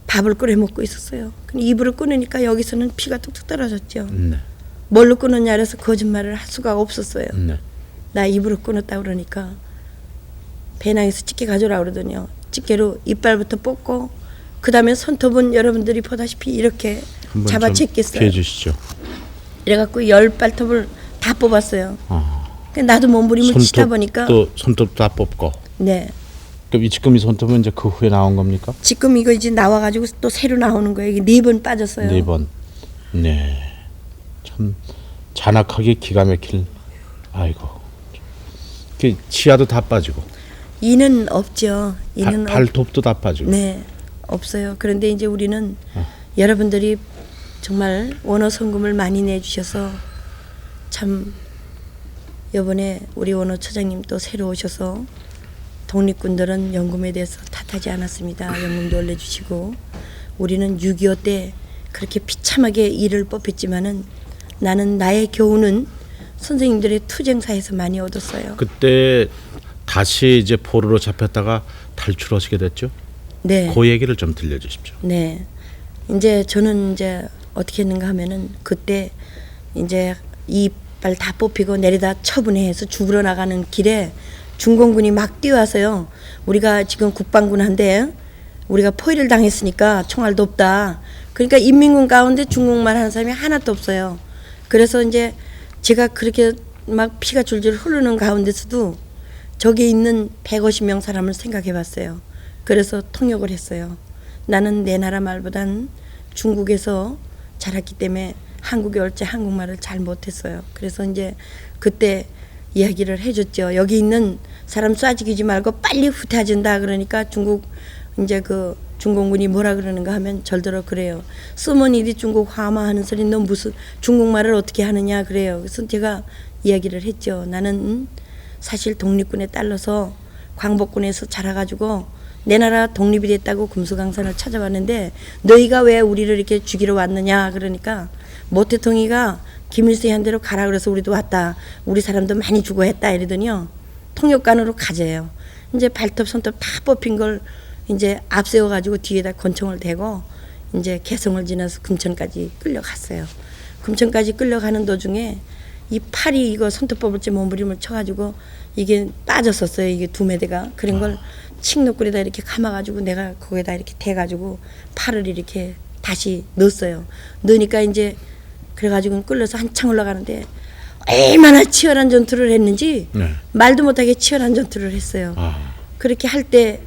S3: 밥을 끓여 먹고 있었어요. 근데 이불을 끊으니까 여기서는 피가 뚝뚝 떨어졌죠.
S1: 네.
S3: 뭘로 끊었냐 그래서 거짓말을 할 수가 없었어요.
S1: 네.
S3: 나 이불을 끊었다 그러니까 배낭에서 집게 가져오라 그러더니요. 집게로 이빨부터 뽑고 그 다음에 손톱은 여러분들이 보다시피 이렇게
S1: 한번
S3: 잡아
S1: 좀
S3: 제꼈어요.
S1: 피해 주시죠.
S3: 이래갖고 10발톱을 다 뽑았어요.
S1: 아.
S3: 나도 몸부림을 치다 보니까
S1: 또 손톱 다 뽑고.
S3: 네.
S1: 그럼 지금 이 손톱은 이제 그 후에 나온 겁니까?
S3: 지금 이거 이제 나와가지고 또 새로 나오는 거예요. 이게 4번 빠졌어요.
S1: 4번. 네. 참 잔악하게 기가 막힐. 아이고. 그 치아도 다 빠지고.
S3: 이는 없죠. 이는
S1: 발톱도 다 빠지고.
S3: 네, 없어요. 그런데 이제 우리는 여러분들이 정말 원어 성금을 많이 내주셔서 참 이번에 우리 원어 처장님 또 새로 오셔서 독립군들은 연금에 대해서 탓하지 않았습니다. 연금도 올려주시고 우리는 6.25 때 그렇게 비참하게 일을 뽑혔지만은 나는 나의 교훈은 선생님들의 투쟁사에서 많이 얻었어요.
S1: 그때 다시 이제 포로로 잡혔다가 탈출하시게 됐죠?
S3: 네.
S1: 그 얘기를 좀 들려주십시오.
S3: 네. 이제 저는 이제 어떻게 했는가 하면은 그때 이제 이빨 다 뽑히고 내리다 처분해서 죽으러 나가는 길에 중공군이 막 뛰어와서요. 우리가 지금 국방군한테 우리가 포위를 당했으니까 총알도 없다. 그러니까 인민군 가운데 중국말 하는 사람이 하나도 없어요. 그래서 이제 제가 그렇게 막 피가 줄줄 흐르는 가운데서도 저기 있는 150명 사람을 생각해 봤어요. 그래서 통역을 했어요. 나는 내 나라 말보단 중국에서 자랐기 때문에 한국에 올 때 한국말을 잘 못했어요. 그래서 이제 그때 이야기를 해줬죠. 여기 있는 사람 쏴 죽이지 말고 빨리 후퇴하진다. 그러니까 중국 이제 그 중공군이 뭐라 그러는가 하면 절대로 그래요. 쓰머니디 중국 화마하는 소리 너 무슨 중국말을 어떻게 하느냐 그래요. 그래서 제가 이야기를 했죠. 나는 사실 독립군에 딸려서 광복군에서 자라가지고 내 나라 독립이 됐다고 금수강산을 찾아왔는데 너희가 왜 우리를 이렇게 죽이러 왔느냐 그러니까 모태통이가 김일성이 한 대로 가라 그래서 우리도 왔다. 우리 사람도 많이 죽어 했다 이러더니요. 통역관으로 가재요. 이제 발톱 손톱 다 뽑힌 걸 이제 앞세워가지고 뒤에다 권총을 대고 이제 개성을 지나서 금천까지 끌려갔어요. 금천까지 끌려가는 도중에 이 팔이 이거 손톱 뽑을 때 몸부림을 쳐가지고 이게 빠졌었어요. 이게 2매대가. 그런 걸 칡노꿀에다 이렇게 감아가지고 내가 거기다 이렇게 대가지고 팔을 이렇게 다시 넣었어요. 넣으니까 이제 그래가지고 끌려서 한창 올라가는데 얼마나 치열한 전투를 했는지
S1: 네.
S3: 말도 못하게 치열한 전투를 했어요.
S1: 아.
S3: 그렇게 할 때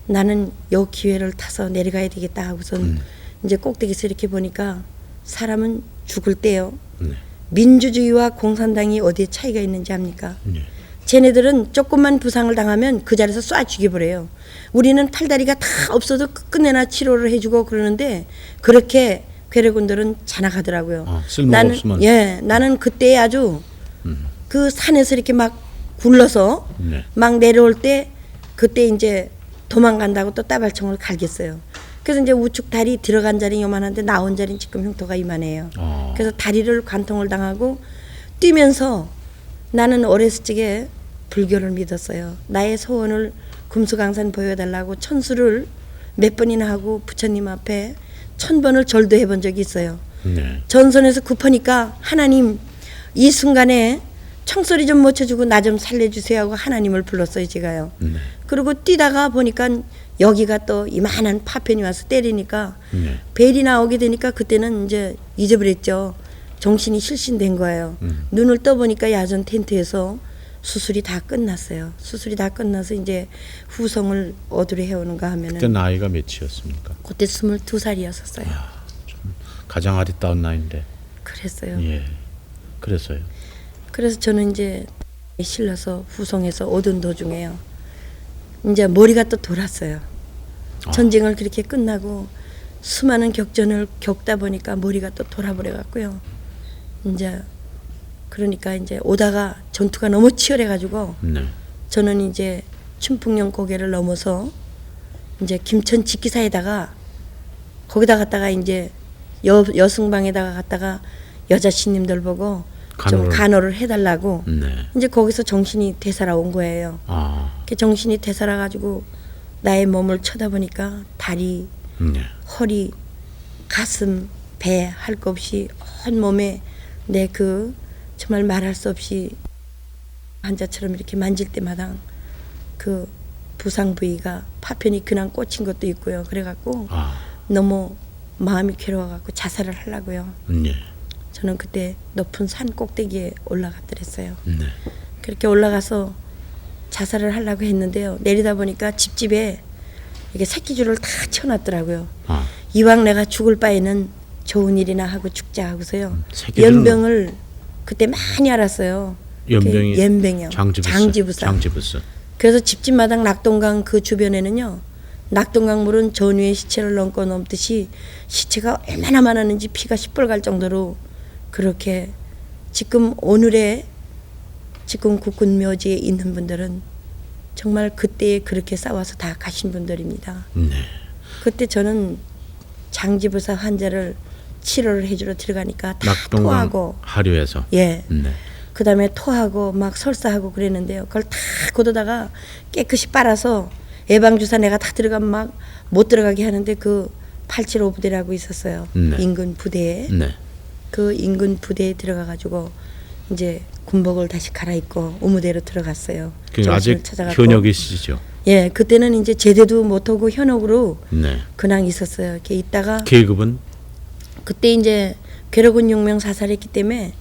S3: 나는 요 기회를 타서 내려가야 되겠다 하고선 이제 꼭대기에서 이렇게 보니까 사람은 죽을 때요.
S1: 네.
S3: 민주주의와 공산당이 어디에 차이가 있는지 압니까?
S1: 네.
S3: 쟤네들은 조금만 부상을 당하면 그 자리에서 쏴 죽여버려요. 우리는 팔다리가 다 없어도 끝내나 치료를 해주고 그러는데 그렇게 괴뢰군들은 자나가더라고요.
S1: 아, 쓸모가
S3: 나는
S1: 없으면.
S3: 나는 그때 아주 그 산에서 이렇게 막 굴러서
S1: 네.
S3: 막 내려올 때 그때 이제 도망간다고 또 따발총을 갈겼어요. 그래서 이제 우측 다리 들어간 자리 요만한데 나온 자리는 지금 흉터가 이만해요.
S1: 아.
S3: 그래서 다리를 관통을 당하고 뛰면서 나는 어렸을 적에 불교를 믿었어요. 나의 소원을 금수강산 보여달라고 천수를 몇 번이나 하고 부처님 앞에 1000번을 절도 해본 적이 있어요.
S1: 네.
S3: 전선에서 급하니까 하나님 이 순간에 총소리 좀 못 쳐주고 나 좀 살려주세요 하고 하나님을 불렀어요 제가요.
S1: 네.
S3: 그리고 뛰다가 보니까 여기가 또 이만한 파편이 와서 때리니까
S1: 네.
S3: 벨이 나오게 되니까 그때는 이제 잊어버렸죠. 정신이 실신된 거예요. 눈을 떠보니까 야전 텐트에서 수술이 다 끝났어요. 수술이 다 끝나서 이제 후성을 어디로 해오는가 하면은
S1: 그때 나이가 몇이었습니까?
S3: 그때 22살이었었어요.
S1: 가장 아리따운 나이인데.
S3: 그랬어요.
S1: 예. 그래서요.
S3: 그래서 저는 이제 실려서 후성에서 오던 도중에요. 이제 머리가 또 돌았어요. 전쟁을 그렇게 끝나고 수많은 격전을 겪다 보니까 머리가 또 돌아버려 갖고요. 이제 그러니까 이제 오다가 전투가 너무 치열해가지고
S1: 네.
S3: 저는 이제 춘풍령 고개를 넘어서 이제 김천 직기사에다가 거기다 갔다가 이제 여승방에다가 갔다가 여자 신님들 보고 좀 간호를 해달라고
S1: 네.
S3: 이제 거기서 정신이 되살아온 거예요.
S1: 아.
S3: 그 정신이 되살아가지고 나의 몸을 쳐다보니까 다리,
S1: 네.
S3: 허리, 가슴, 배 할 것 없이 온 몸에 내 그 정말 말할 수 없이 환자처럼 이렇게 만질 때마다 그 부상 부위가 파편이 그냥 꽂힌 것도 있고요. 그래갖고 너무 마음이 괴로워갖고 자살을 하려고요.
S1: 네.
S3: 저는 그때 높은 산 꼭대기에 올라갔더랬어요.
S1: 네.
S3: 그렇게 올라가서 자살을 하려고 했는데요. 내리다 보니까 집집에 이게 새끼줄을 다 쳐놨더라고요. 이왕 내가 죽을 바에는 좋은 일이나 하고 죽자 하고서요. 연병을 그때 많이 알았어요.
S1: 연병이
S3: 연병이요.
S1: 장지부스.
S3: 그래서 집집마당 낙동강 그 주변에는요. 낙동강 물은 전우의 시체를 넘고 넘듯이 시체가 얼마나 많았는지 피가 시뻘갈 정도로 그렇게 지금 오늘의 지금 국군 묘지에 있는 분들은 정말 그때에 그렇게 싸워서 다 가신 분들입니다.
S1: 네.
S3: 그때 저는 장지부사 환자를 치료를 해주러 들어가니까 다
S1: 낙동강
S3: 토하고
S1: 하류에서.
S3: 예.
S1: 네.
S3: 그 다음에 토하고 막 설사하고 그랬는데요. 그걸 다 걷어다가 깨끗이 빨아서 예방주사 내가 다 들어가면 막 못 들어가게 하는데 그 875 부대라고 있었어요.
S1: 네.
S3: 인근 부대에.
S1: 네.
S3: 그 인근 부대에 들어가가지고 이제 군복을 다시 갈아입고 우무대로 들어갔어요.
S1: 그 아직
S3: 찾아갖고.
S1: 현역이시죠?
S3: 예, 그때는 이제 제대도 못하고 현역으로
S1: 네.
S3: 그냥 있었어요. 이렇게 있다가
S1: 계급은?
S3: 그때 이제 괴로군 용명 사살했기 때문에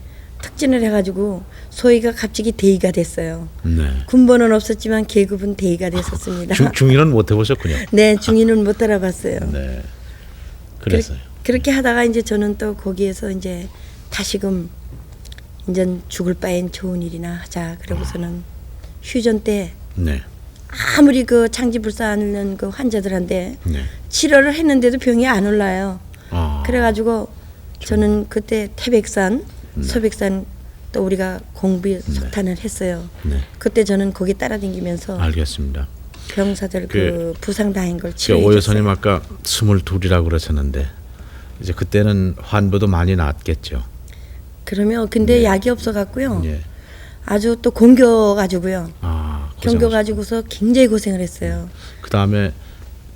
S3: 특진을 해가지고 소위가 갑자기 대위가 됐어요.
S1: 네.
S3: 군번은 없었지만 계급은 대위가 됐었습니다.
S1: 중위는 못 해보셨군요.
S3: 네, 중위는 못 따라봤어요.
S1: 네. 그래서요.
S3: 그렇게 하다가 이제 저는 또 거기에서 이제 다시금 이제 죽을 바엔 좋은 일이나 하자. 그러고서는 휴전 때
S1: 네.
S3: 아무리 그 장지불사하는 그 환자들한테
S1: 네.
S3: 치료를 했는데도 병이 안 올라요.
S1: 아.
S3: 그래가지고 저는 그때 태백산, 소백산 또 우리가 공비 석탄을 했어요.
S1: 네.
S3: 그때 저는 거기 따라다니면서
S1: 알겠습니다.
S3: 병사들 그 부상 당한 걸 치료해
S1: 오
S3: 줬어요.
S1: 여사님 아까 22이라고 그러셨는데 이제 그때는 환부도 많이 나았겠죠.
S3: 그러면 근데 약이 없어 갖고요.
S1: 예.
S3: 아주 또 공겨가지고요.
S1: 아,
S3: 경겨가지고서 굉장히 고생을 했어요.
S1: 그 다음에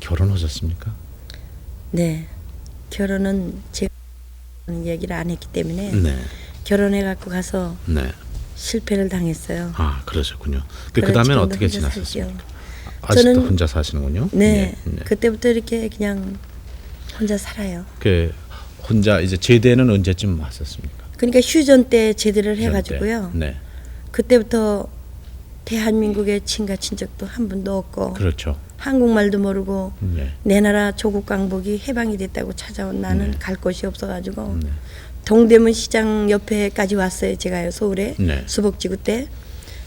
S1: 결혼하셨습니까?
S3: 네, 결혼은 제가 얘기를 안 했기 때문에
S1: 네.
S3: 결혼해 갖고 가서
S1: 네.
S3: 실패를 당했어요.
S1: 아, 그러셨군요. 그
S3: 그래서
S1: 다음에는
S3: 지금도
S1: 어떻게
S3: 혼자
S1: 지나셨습니까?
S3: 살지요.
S1: 아직도
S3: 저는-
S1: 혼자 사시는군요.
S3: 네,
S1: 네.
S3: 그때부터 이렇게 그냥 혼자 살아요.
S1: 그 혼자 이제 제대는 언제쯤 하셨습니까?
S3: 그러니까 휴전 때 제대를 해가지고요.
S1: 네.
S3: 그때부터 대한민국에 친가 친척도 한 분도 없고
S1: 그렇죠.
S3: 한국말도 모르고
S1: 네.
S3: 내 나라 조국 강복이 해방이 됐다고 찾아온 나는 갈 곳이 없어가지고
S1: 네.
S3: 동대문 시장 옆에까지 왔어요. 제가요 서울에
S1: 네.
S3: 수복지구 때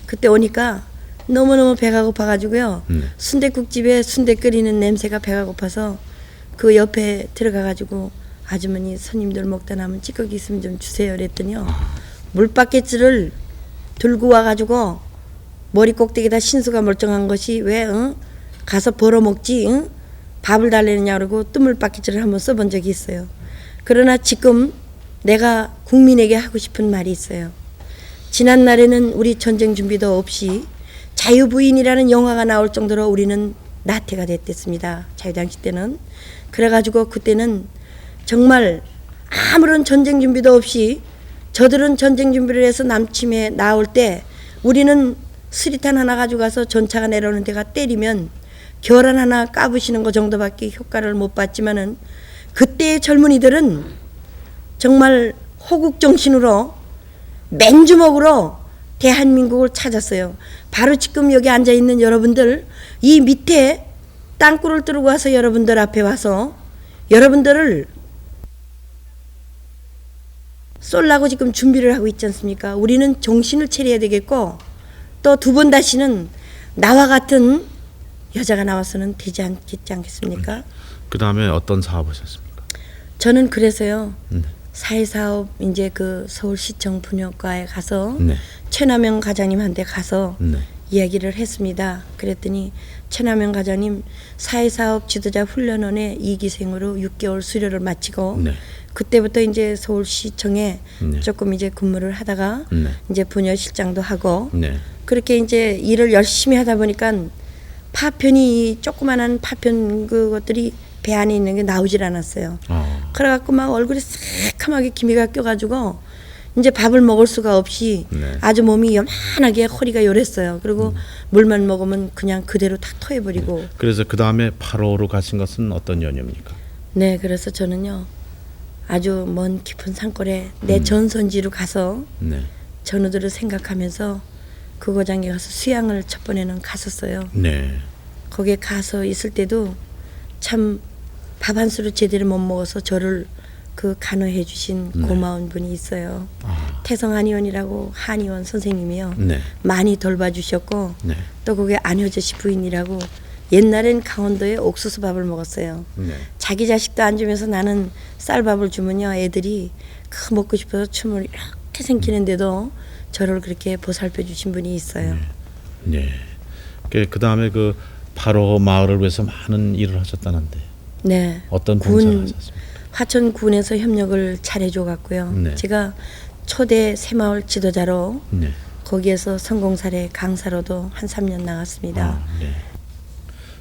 S3: 그때 오니까 너무너무 배가 고파가지고요. 순댓국집에 순대 끓이는 냄새가 배가 고파서 그 옆에 들어가가지고 아주머니 손님들 먹다 남은 찌꺼기 있으면 좀 주세요 그랬더니요. 물바켓을 들고 와가지고 머리 꼭대기에다 신수가 멀쩡한 것이 왜 가서 벌어먹지 밥을 달래느냐 그러고 뜨물바켓을 한번 써본 적이 있어요. 그러나 지금 내가 국민에게 하고 싶은 말이 있어요. 지난날에는 우리 전쟁 준비도 없이 자유부인이라는 영화가 나올 정도로 우리는 나태가 됐댔습니다. 자유당시 때는. 그래가지고 그때는 정말 아무런 전쟁 준비도 없이 저들은 전쟁 준비를 해서 남침에 나올 때 우리는 수리탄 하나 가지고 가서 전차가 내려오는 데가 때리면 결혼 하나 까부시는 거 정도밖에 효과를 못 봤지만은 그때의 젊은이들은 정말 호국 정신으로 맨주먹으로 대한민국을 찾았어요. 바로 지금 여기 앉아 있는 여러분들 이 밑에 땅굴을 뚫고 와서 여러분들 앞에 와서 여러분들을 쏠라고 지금 준비를 하고 있지 않습니까? 우리는 정신을 차려야 되겠고 또 두 번 다시는 나와 같은 여자가 나와서는 되지 않겠습니까?
S1: 그 다음에 어떤 사업 하셨습니까?
S3: 저는 그래서요. 사회사업 이제 그 서울시청 분여과에 가서
S1: 네.
S3: 최남영 과장님한테 가서
S1: 네.
S3: 이야기를 했습니다. 그랬더니 최남영 과장님 사회사업 지도자 훈련원에 2기생으로 6개월 수료를 마치고
S1: 네.
S3: 그때부터 이제 서울시청에
S1: 네.
S3: 조금 이제 근무를 하다가
S1: 네.
S3: 이제 분여실장도 하고
S1: 네.
S3: 그렇게 이제 일을 열심히 하다 보니까 파편이 조그만한 파편 그것들이 배 안에 있는 게 나오질 않았어요. 그래갖고 막 얼굴이 새카맣게 기미가 껴가지고 이제 밥을 먹을 수가 없이
S1: 네.
S3: 아주 몸이 요만하게 허리가 요랬어요. 그리고 물만 먹으면 그냥 그대로 탁 토해버리고.
S1: 그래서 그 다음에 8호로 가신 것은 어떤 연유입니까?
S3: 네, 그래서 저는요 아주 먼 깊은 산골에 내 전선지로 가서
S1: 네.
S3: 전우들을 생각하면서 그 고장에 가서 수양을 첫 번에는 갔었어요.
S1: 네.
S3: 거기에 가서 있을 때도 참 밥 한 수를 제대로 못 먹어서 저를 그 간호해 주신 고마운 분이 있어요. 태성 한의원이라고 한의원 선생님이요.
S1: 네.
S3: 많이 돌봐주셨고
S1: 네.
S3: 또 그게 안효재 씨 부인이라고 옛날엔 강원도에 옥수수 밥을 먹었어요.
S1: 네.
S3: 자기 자식도 안 주면서 나는 쌀밥을 주면요 애들이 그 먹고 싶어서 춤을 이렇게 생기는데도 저를 그렇게 보살펴 주신 분이 있어요.
S1: 네. 그 다음에 그 8호 마을을 위해서 많은 일을 하셨다는데
S3: 네.
S1: 어떤 봉사를 하셨습니까?
S3: 화천군에서 협력을 잘해줘 갖고요.
S1: 네.
S3: 제가 초대 새마을 지도자로
S1: 네.
S3: 거기에서 성공사례 강사로도 한 3년 나갔습니다.
S1: 네.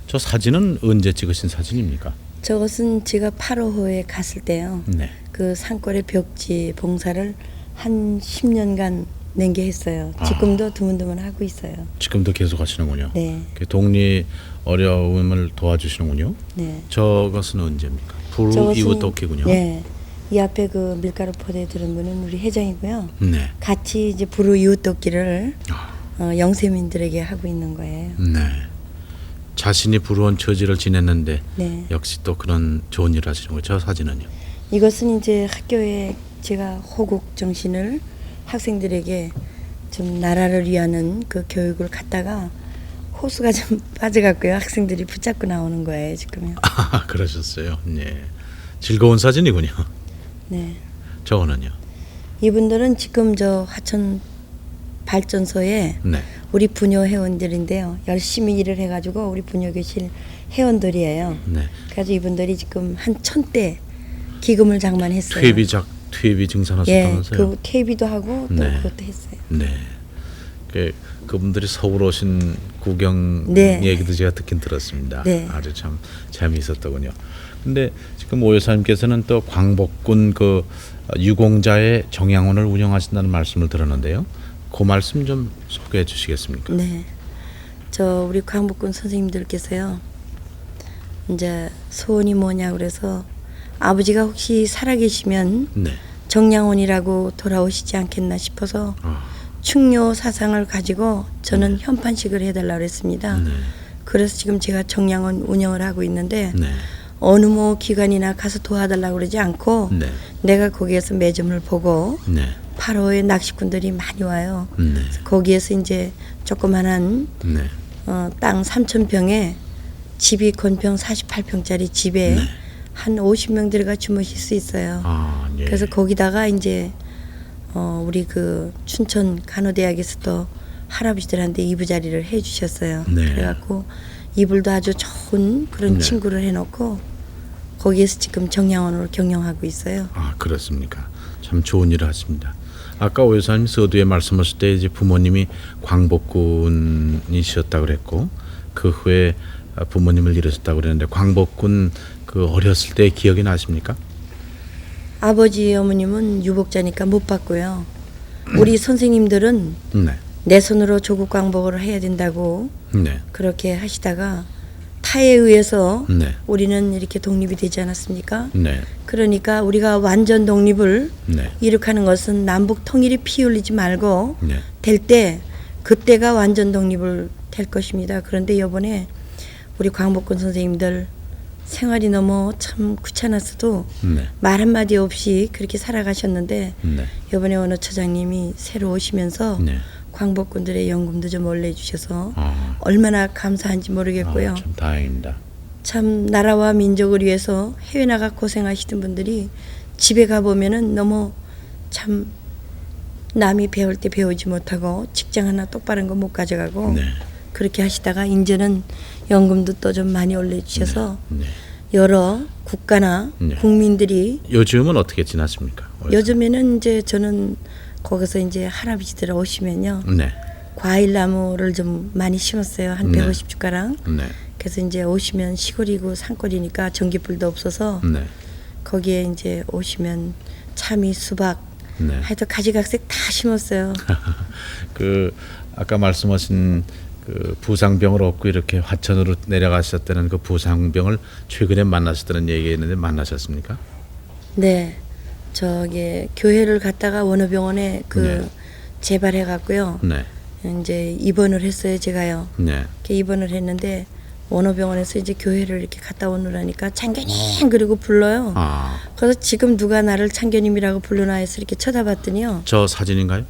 S1: 저 사진은 언제 찍으신 사진입니까?
S3: 저것은 제가 8호호에 갔을 때요.
S1: 네.
S3: 그 산골의 벽지 봉사를 한 10년간 nen게했어요. 지금도 드문드문 하고 있어요.
S1: 지금도 계속 하시는군요.
S3: 네.
S1: 그 동리 어려움을 도와주시는군요.
S3: 네.
S1: 저것은 언제입니까? 불
S3: 저것은-
S1: 이후 또기군요.
S3: 네. 이 앞에 그 밀가루 포대 들은 분은 우리 회장이고요.
S1: 네.
S3: 같이 이제 부르 이웃돕기를
S1: 아.
S3: 영세민들에게 하고 있는 거예요.
S1: 네. 자신이 불우한 처지를 지냈는데
S3: 네.
S1: 역시 또 그런 좋은 일을 하시는 거예요. 저 사진은요.
S3: 이것은 이제 학교에 제가 호국 정신을 학생들에게 좀 나라를 위하는 그 교육을 갖다가 호수가 좀 빠져갖고요. 학생들이 붙잡고 나오는 거예요, 지금요.
S1: 아, 그러셨어요. 네. 즐거운 사진이군요.
S3: 네.
S1: 저거는요.
S3: 이분들은 지금 저 화천 발전소에
S1: 네.
S3: 우리 부녀 회원들인데요. 열심히 일을 해가지고 우리 부녀교실 회원들이에요.
S1: 네.
S3: 그래서 이분들이 지금 한 1000대 기금을 장만했어요.
S1: 퇴비
S3: 예,
S1: 증산하셨다면서요?
S3: 그 퇴비도 하고 또
S1: 네.
S3: 그것도 했어요.
S1: 네. 그분들이 서울 오신 구경
S3: 네.
S1: 얘기도 제가 듣긴 들었습니다.
S3: 네.
S1: 아주 참 재미있었더군요. 근데 지금 오 여사님께서는 또 광복군 그 유공자의 정양원을 운영하신다는 말씀을 들었는데요. 그 말씀 좀 소개해 주시겠습니까?
S3: 네. 저 우리 광복군 선생님들께서요. 이제 소원이 뭐냐 그래서 아버지가 혹시 살아계시면
S1: 네.
S3: 정양원이라고 돌아오시지 않겠나 싶어서 충료 사상을 가지고 저는 현판식을 해달라고 그랬습니다.
S1: 네.
S3: 그래서 지금 제가 정양원 운영을 하고 있는데
S1: 네.
S3: 어느 뭐 기관이나 가서 도와달라고 그러지 않고
S1: 네.
S3: 내가 거기에서 매점을 보고
S1: 네.
S3: 8호에 낚시꾼들이 많이 와요.
S1: 네.
S3: 거기에서 이제 조그만한
S1: 네.
S3: 땅 3,000평에 집이 건평 48평짜리 집에
S1: 네.
S3: 한 50명 들어가 주무실 수 있어요.
S1: 아, 예.
S3: 그래서 거기다가 이제 우리 그 춘천 간호대학에서 또 할아버지들한테 이부자리를 해주셨어요.
S1: 네.
S3: 그래갖고 이불도 아주 좋은 그런
S1: 네.
S3: 친구를 해놓고 거기에서 지금 정양원으로 경영하고 있어요.
S1: 아, 그렇습니까? 참 좋은 일을 하십니다. 아까 오 여사님 서두에 말씀하실 때 이제 부모님이 광복군이셨다 그랬고 그 후에 부모님을 잃으셨다고 그랬는데 광복군 그 어렸을 때 기억이 나십니까?
S3: 아버지 어머님은 유복자니까 못 봤고요. 우리 선생님들은
S1: 네.
S3: 내 손으로 조국 광복을 해야 된다고
S1: 네.
S3: 그렇게 하시다가 타에 의해서
S1: 네.
S3: 우리는 이렇게 독립이 되지 않았습니까?
S1: 네.
S3: 그러니까 우리가 완전 독립을
S1: 네.
S3: 이룩하는 것은 남북 통일이 피 흘리지 말고
S1: 네.
S3: 될 때 그때가 완전 독립을 될 것입니다. 그런데 이번에 우리 광복군 선생님들 생활이 너무 참 귀찮았어도
S1: 네.
S3: 말 한마디 없이 그렇게 살아가셨는데
S1: 네.
S3: 이번에 어느 처장님이 새로 오시면서
S1: 네.
S3: 광복군들의 연금도 좀 올려주셔서
S1: 아.
S3: 얼마나 감사한지 모르겠고요.
S1: 참 다행입니다.
S3: 참 나라와 민족을 위해서 해외 나가 고생하시던 분들이 집에 가보면은 너무 참 남이 배울 때 배우지 못하고 직장 하나 똑바른 거 못 가져가고
S1: 네.
S3: 그렇게 하시다가 이제는 연금도 또 좀 많이 올려주셔서
S1: 네.
S3: 여러 국가나
S1: 네.
S3: 국민들이
S1: 요즘은 어떻게 지났습니까?
S3: 요즘에는 이제 저는 거기서 이제 할아버지들 오시면요
S1: 네.
S3: 과일나무를 좀 많이 심었어요. 한
S1: 네.
S3: 150주가량.
S1: 네.
S3: 그래서 이제 오시면 시골이고 산골이니까 전기불도 없어서
S1: 네.
S3: 거기에 이제 오시면 참이 수박
S1: 네.
S3: 하여튼 가지각색 다 심었어요.
S1: 그 아까 말씀하신 그 부상병을 얻고 이렇게 화천으로 내려가셨다는 그 부상병을 최근에 만나셨다는 얘기했는데 만나셨습니까?
S3: 네. 저기 교회를 갔다가 원어병원에 그
S1: 네.
S3: 재발해 갖고요.
S1: 네.
S3: 이제 입원을 했어요, 제가요.
S1: 네.
S3: 이렇게 입원을 했는데 원어병원에서 이제 교회를 이렇게 갔다 오느라니까 창견님 그리고 불러요.
S1: 아,
S3: 그래서 지금 누가 나를 창견님이라고 불러나 해서 이렇게 쳐다봤더니요.
S1: 저 사진인가요?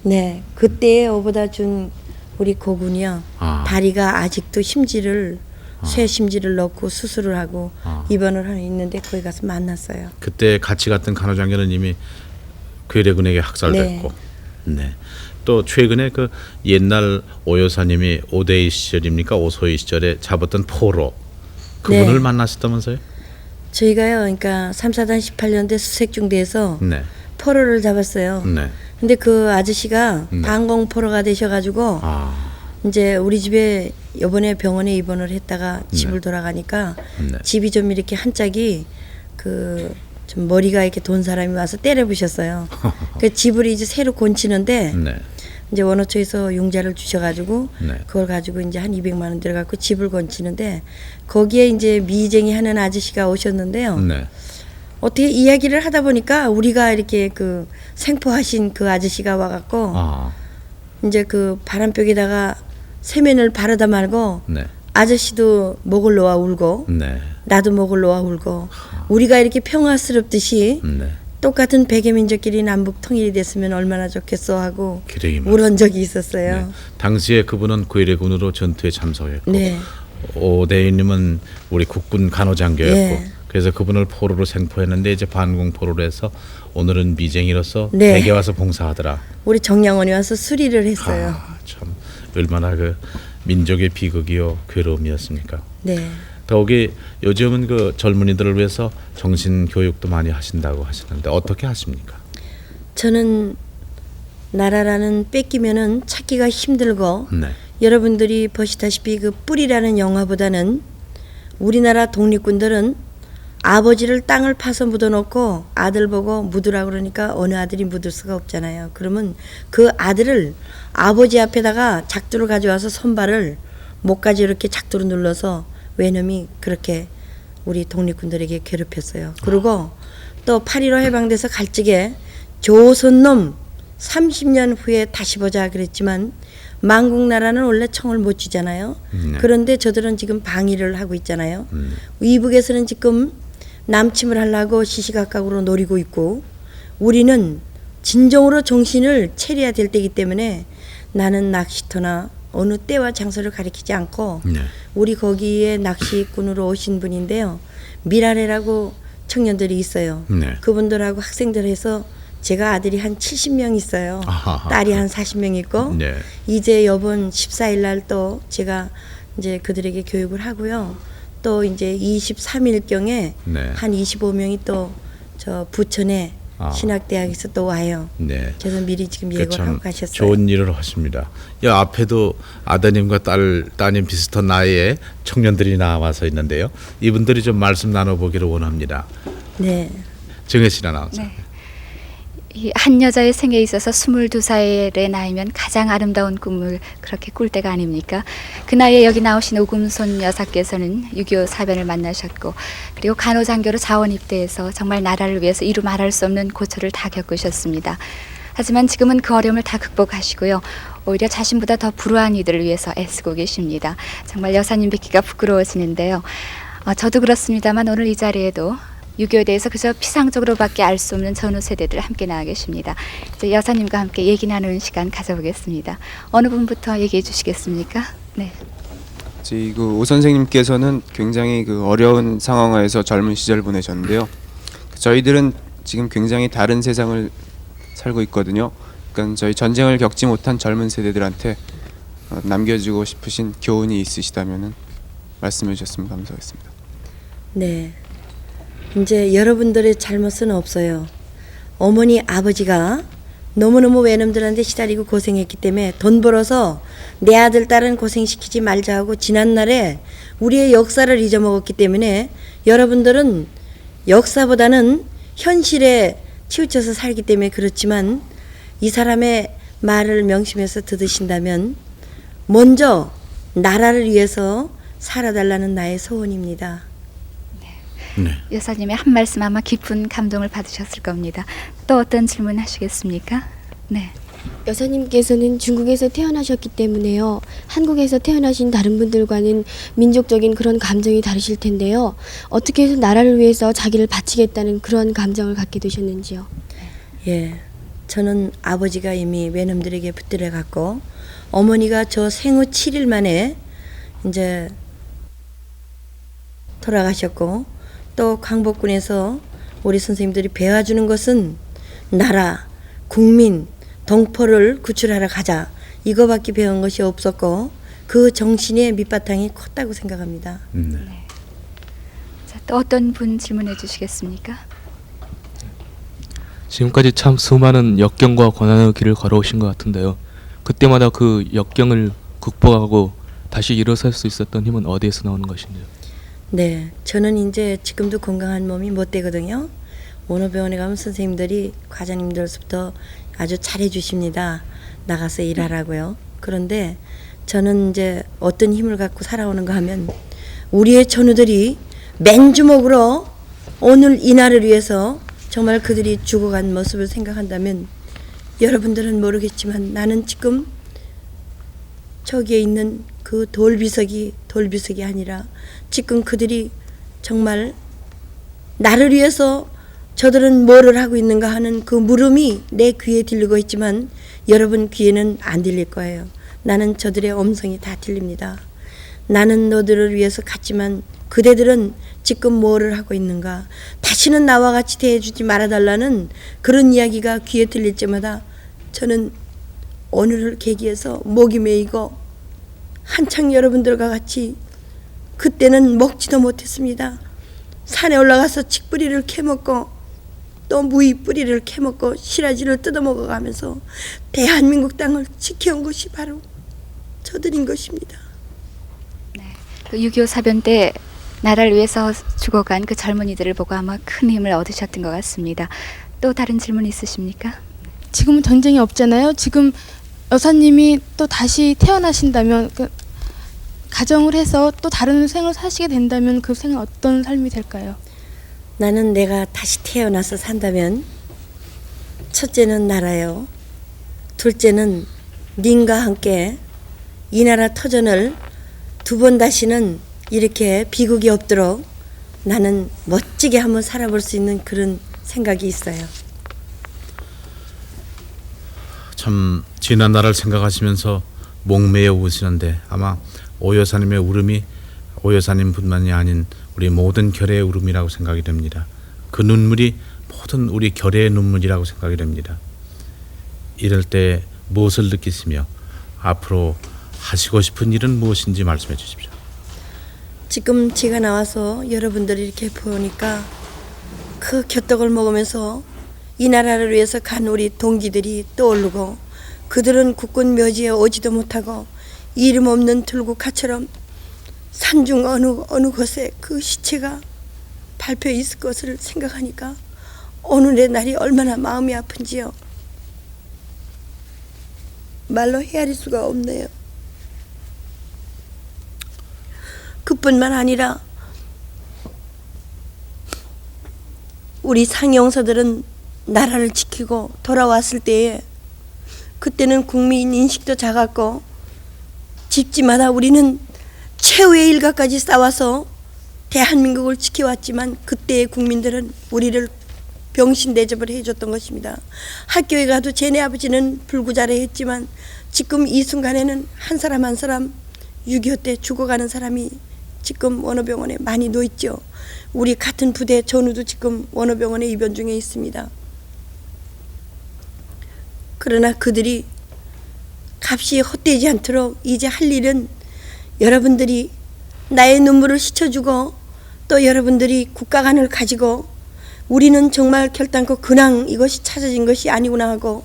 S3: 네, 그때 오보다 준 우리 고군이요.
S1: 아.
S3: 다리가 아직도 심지를 쇠 심지를 넣고 수술을 하고 입원을 하고 있는데 거기 가서 만났어요.
S1: 그때 같이 갔던 간호장교는 이미 괴뢰군에게 학살됐고, 네. 또 최근에 그 옛날 오 여사님이 오대희 시절입니까 오소희 시절에 잡았던 포로 그분을
S3: 네.
S1: 만나셨다면서요?
S3: 저희가요, 그러니까 3사단 18년대 수색중대에서
S1: 네.
S3: 포로를 잡았어요.
S1: 네.
S3: 근데 그 아저씨가
S1: 네.
S3: 방공 포로가 되셔가지고
S1: 아,
S3: 이제 우리 집에 이번에 병원에 입원을 했다가 집을 돌아가니까
S1: 네.
S3: 집이 좀 이렇게 한 짝이 그 좀 머리가 이렇게 돈 사람이 와서 때려 부셨어요. 그 집을 이제 새로 곤치는데
S1: 네.
S3: 이제 원어초에서 융자를 주셔가지고
S1: 네.
S3: 그걸 가지고 이제 한 200만 원 들어갖고 집을 건치는데 거기에 이제 미쟁이 하는 아저씨가 오셨는데요.
S1: 네.
S3: 어떻게 이야기를 하다 보니까 우리가 이렇게 그 생포하신 그 아저씨가 와갖고
S1: 아,
S3: 이제 그 바람벽에다가 세면을 바르다 말고
S1: 네.
S3: 아저씨도 목을 놓아 울고
S1: 네.
S3: 나도 목을 놓아 울고 우리가 이렇게 평화스럽듯이
S1: 네.
S3: 똑같은 백여민족끼리 남북 통일이 됐으면 얼마나 좋겠어 하고
S1: 기레기
S3: 울은 적이 있었어요.
S1: 네. 당시에 그분은 괴뢰군으로 전투에 참석했고
S3: 네.
S1: 오대희님은 우리 국군 간호장교였고
S3: 예.
S1: 그래서 그분을 포로로 생포했는데 이제 반공 포로로 해서 오늘은 미쟁이로서
S3: 네.
S1: 댁에 와서 봉사하더라.
S3: 우리 정양원이 와서 수리를 했어요.
S1: 아, 참 얼마나 그 민족의 비극이요 괴로움이었습니까?
S3: 네.
S1: 더욱이 요즘은 그 젊은이들을 위해서 정신 교육도 많이 하신다고 하시는데 어떻게 하십니까?
S3: 저는 나라라는 뺏기면은 찾기가 힘들고
S1: 네.
S3: 여러분들이 보시다시피 그 뿌리라는 영화보다는 우리나라 독립군들은 아버지를 땅을 파서 묻어놓고 아들 보고 묻으라 그러니까 어느 아들이 묻을 수가 없잖아요. 그러면 그 아들을 아버지 앞에다가 작두를 가져와서 손발을 목까지 이렇게 작두로 눌러서 외놈이 그렇게 우리 독립군들에게 괴롭혔어요. 그리고 또 8.15 해방돼서 갈적에 조선놈 30년 후에 다시 보자 그랬지만 만국나라는 원래 총을 못 쥐잖아요. 그런데 저들은 지금 방위를 하고 있잖아요. 이북에서는 지금 남침을 하려고 시시각각으로 노리고 있고 우리는 진정으로 정신을 차려야 될 때이기 때문에 나는 낚시터나 어느 때와 장소를 가리키지 않고
S1: 네.
S3: 우리 거기에 낚시꾼으로 오신 분인데요. 미라레라고 청년들이 있어요.
S1: 네.
S3: 그분들하고 학생들 해서 제가 아들이 한 70명 있어요.
S1: 아하하.
S3: 딸이 한 40명 있고
S1: 네.
S3: 이제 이번 14일 날 또 제가 이제 그들에게 교육을 하고요. 또 이제 23일경에
S1: 네.
S3: 한 25명이 또 저 부천에 신학대학에서 또 와요.
S1: 네.
S3: 그래서 미리 지금
S1: 그
S3: 예고를
S1: 참
S3: 하고 가셨어요.
S1: 좋은 일을 하십니다. 이 앞에도 아드님과 따님 비슷한 나이의 청년들이 나와서 있는데요. 이분들이 좀 말씀 나눠보기를 원합니다.
S3: 네.
S1: 정혜신 아나운서.
S2: 네. 이 한 여자의 생에 있어서 22살의 나이면 가장 아름다운 꿈을 그렇게 꿀 때가 아닙니까? 그 나이에 여기 나오신 오금손 여사께서는 6.25 사변을 만나셨고 그리고 간호장교로 자원 입대해서 정말 나라를 위해서 이루 말할 수 없는 고초를 다 겪으셨습니다. 하지만 지금은 그 어려움을 다 극복하시고요. 오히려 자신보다 더 불우한 이들을 위해서 애쓰고 계십니다. 정말 여사님 뵙기가 부끄러워지는데요. 저도 그렇습니다만 오늘 이 자리에도 6.25에 대해서 그저 피상적으로밖에 알 수 없는 전후 세대들 함께 나와 계십니다. 이제 여사님과 함께 얘기 나누는 시간 가져보겠습니다. 어느 분부터 얘기해 주시겠습니까? 네.
S4: 오 선생님께서는 굉장히 어려운 상황에서 젊은 시절 보내셨는데요. 저희들은 지금 굉장히 다른 세상을 살고 있거든요. 그러니까 저희 전쟁을 겪지 못한 젊은 세대들한테 남겨주고 싶으신 교훈이 있으시다면 말씀해 주셨으면 감사하겠습니다.
S3: 네. 이제 여러분들의 잘못은 없어요. 어머니 아버지가 너무너무 외놈들한테 시달리고 고생했기 때문에 돈 벌어서 내 아들 딸은 고생시키지 말자 하고 지난날에 우리의 역사를 잊어먹었기 때문에 여러분들은 역사보다는 현실에 치우쳐서 살기 때문에 그렇지만 이 사람의 말을 명심해서 들으신다면 먼저 나라를 위해서 살아달라는 나의 소원입니다.
S1: 네.
S2: 여사님의 한 말씀 아마 깊은 감동을 받으셨을 겁니다. 또 어떤 질문 하시겠습니까? 네.
S5: 여사님께서는 중국에서 태어나셨기 때문에요. 한국에서 태어나신 다른 분들과는 민족적인 그런 감정이 다르실 텐데요. 어떻게 해서 나라를 위해서 자기를 바치겠다는 그런 감정을 갖게 되셨는지요?
S3: 예, 저는 아버지가 이미 외놈들에게 붙들려 갔고 어머니가 저 생후 7일 만에 이제 돌아가셨고 또 광복군에서 우리 선생님들이 배워주는 것은 나라, 국민, 동포를 구출하러 가자 이거밖에 배운 것이 없었고 그 정신의 밑바탕이 컸다고 생각합니다.
S1: 네.
S2: 자, 또 어떤 분 질문해 주시겠습니까?
S6: 지금까지 참 수많은 역경과 고난의 길을 걸어오신 것 같은데요. 그때마다 그 역경을 극복하고 다시 일어설 수 있었던 힘은 어디에서 나오는 것인지요?
S3: 네, 저는 이제 지금도 건강한 몸이 못 되거든요. 어느 병원에 가면 선생님들이 과장님들부터 아주 잘해 주십니다. 나가서 일하라고요. 그런데 저는 이제 어떤 힘을 갖고 살아오는가 하면 우리의 전우들이 맨주먹으로 오늘 이 날을 위해서 정말 그들이 죽어간 모습을 생각한다면 여러분들은 모르겠지만 나는 지금 저기에 있는 그 돌비석이 아니라 지금 그들이 정말 나를 위해서 저들은 뭐를 하고 있는가 하는 그 물음이 내 귀에 들리고 있지만 여러분 귀에는 안 들릴 거예요. 나는 저들의 음성이 다 들립니다. 나는 너들을 위해서 갔지만 그대들은 지금 뭐를 하고 있는가, 다시는 나와 같이 대해주지 말아달라는 그런 이야기가 귀에 들릴 때마다 저는 오늘을 계기해서 목이 메이고 한창 여러분들과 같이 그때는 먹지도 못했습니다. 산에 올라가서 칡뿌리를 캐먹고 또 무이 뿌리를 캐먹고 시라지를 뜯어먹어가면서 대한민국 땅을 지켜온 것이 바로 저들인 것입니다.
S2: 네. 그 6.25 사변 때 나라를 위해서 죽어간 그 젊은이들을 보고 아마 큰 힘을 얻으셨던 것 같습니다. 또 다른 질문 있으십니까?
S7: 지금은 전쟁이 없잖아요. 지금 여사님이 또 다시 태어나신다면 가정을 해서 또 다른 생을 사시게 된다면 그 생은 어떤 삶이 될까요?
S3: 나는 내가 다시 태어나서 산다면 첫째는 나라요. 둘째는 님과 함께 이 나라 터전을 두 번 다시는 이렇게 비극이 없도록 나는 멋지게 한번 살아볼 수 있는 그런 생각이 있어요.
S1: 참 지난 날을 생각하시면서 목매여 우시는데 아마 오 여사님의 울음이 오 여사님뿐만이 아닌 우리 모든 결의 울음이라고 생각이 됩니다. 그 눈물이 모든 우리 결의 눈물이라고 생각이 됩니다. 이럴 때 무엇을 느끼시며 앞으로 하시고 싶은 일은 무엇인지 말씀해 주십시오.
S3: 지금 제가 나와서 여러분들이 이렇게 보니까 그 곁떡을 먹으면서 이 나라를 위해서 간 우리 동기들이 떠오르고 그들은 국군 묘지에 오지도 못하고 이름 없는 들국화처럼 산중 어느 곳에 그 시체가 밟혀 있을 것을 생각하니까 오늘의 날이 얼마나 마음이 아픈지요. 말로 헤아릴 수가 없네요. 그뿐만 아니라 우리 상용서들은 나라를 지키고 돌아왔을 때에 그때는 국민 인식도 작았고 집집마다 우리는 최후의 일가까지 싸워서 대한민국을 지켜왔지만 그때의 국민들은 우리를 병신 대접을 해줬던 것입니다. 학교에 가도 쟤네 아버지는 불구자를 했지만 지금 이 순간에는 한 사람 한 사람 6.25 때 죽어가는 사람이 지금 원어병원에 많이 놓여있죠. 우리 같은 부대 전우도 지금 원어병원에 입원 중에 있습니다. 그러나 그들이 값이 헛되지 않도록 이제 할 일은 여러분들이 나의 눈물을 씻어주고 또 여러분들이 국가관을 가지고 우리는 정말 결단코 근황 이것이 찾아진 것이 아니구나 하고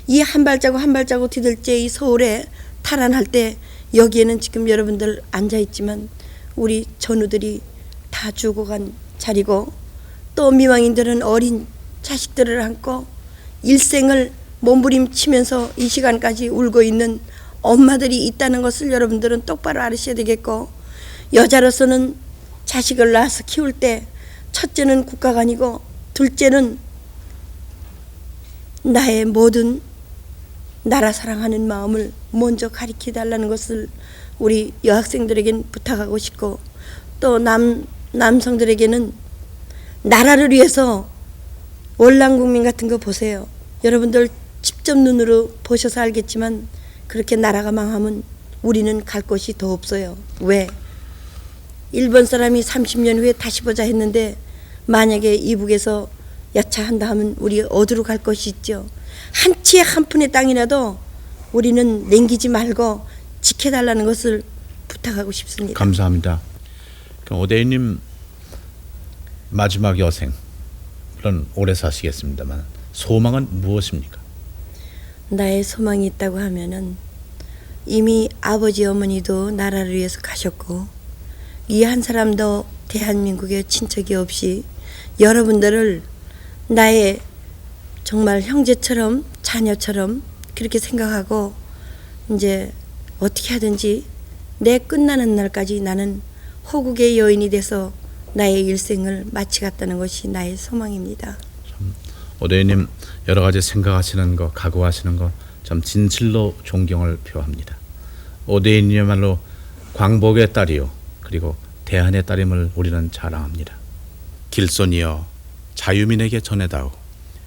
S3: 이 한 발자국 한 발자국 디딜째 이 서울에 탈환할 때 여기에는 지금 여러분들 앉아있지만 우리 전우들이 다 죽어간 자리고 또 미망인들은 어린 자식들을 안고 일생을 몸부림치면서 이 시간까지 울고 있는 엄마들이 있다는 것을 여러분들은 똑바로 알으셔야 되겠고 여자로서는 자식을 낳아서 키울 때 첫째는 국가관이고 둘째는 나의 모든 나라 사랑하는 마음을 먼저 가르쳐 달라는 것을 우리 여학생들에겐 부탁하고 싶고 또 남성들에게는 나라를 위해서 월남국민 같은 거 보세요. 여러분들 직접 눈으로 보셔서 알겠지만 그렇게 나라가 망하면 우리는 갈 곳이 더 없어요. 왜? 일본 사람이 30년 후에 다시 보자 했는데 만약에 이북에서 야차한다 하면 우리 어디로 갈 것이 있죠. 한 치의 한 푼의 땅이라도 우리는 남기지 말고 지켜달라는 것을 부탁하고 싶습니다.
S1: 감사합니다. 그럼 오대희님 마지막 여생, 물론 오래 사시겠습니다만 소망은 무엇입니까?
S3: 나의 소망이 있다고 하면은 이미 아버지 어머니도 나라를 위해서 가셨고 이 한 사람도 대한민국에 친척이 없이 여러분들을 나의 정말 형제처럼 자녀처럼 그렇게 생각하고 이제 어떻게 하든지 내 끝나는 날까지 나는 호국의 여인이 돼서 나의 일생을 마치겠다는 것이 나의 소망입니다.
S1: 오대희님 여러 가지 생각하시는 거, 각오하시는 거 참 진실로 존경을 표합니다. 오대희님이야말로 광복의 딸이요 그리고 대한의 딸임을 우리는 자랑합니다. 길손이여 자유민에게 전해다오.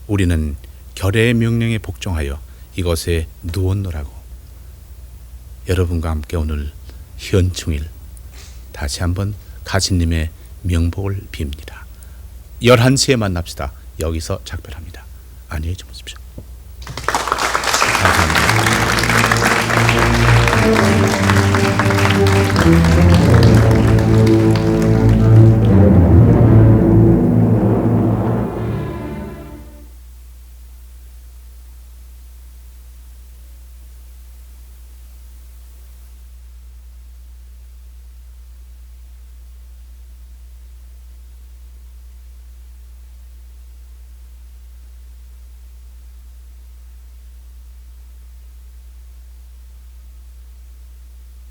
S1: 우리는 결의의 명령에 복종하여 이것에 누웠노라고. 여러분과 함께 오늘 현충일 다시 한번 가신님의 명복을 빕니다. 11시에 만납시다. 여기서 작별합니다. 안녕히 주무십시오. 감사합니다.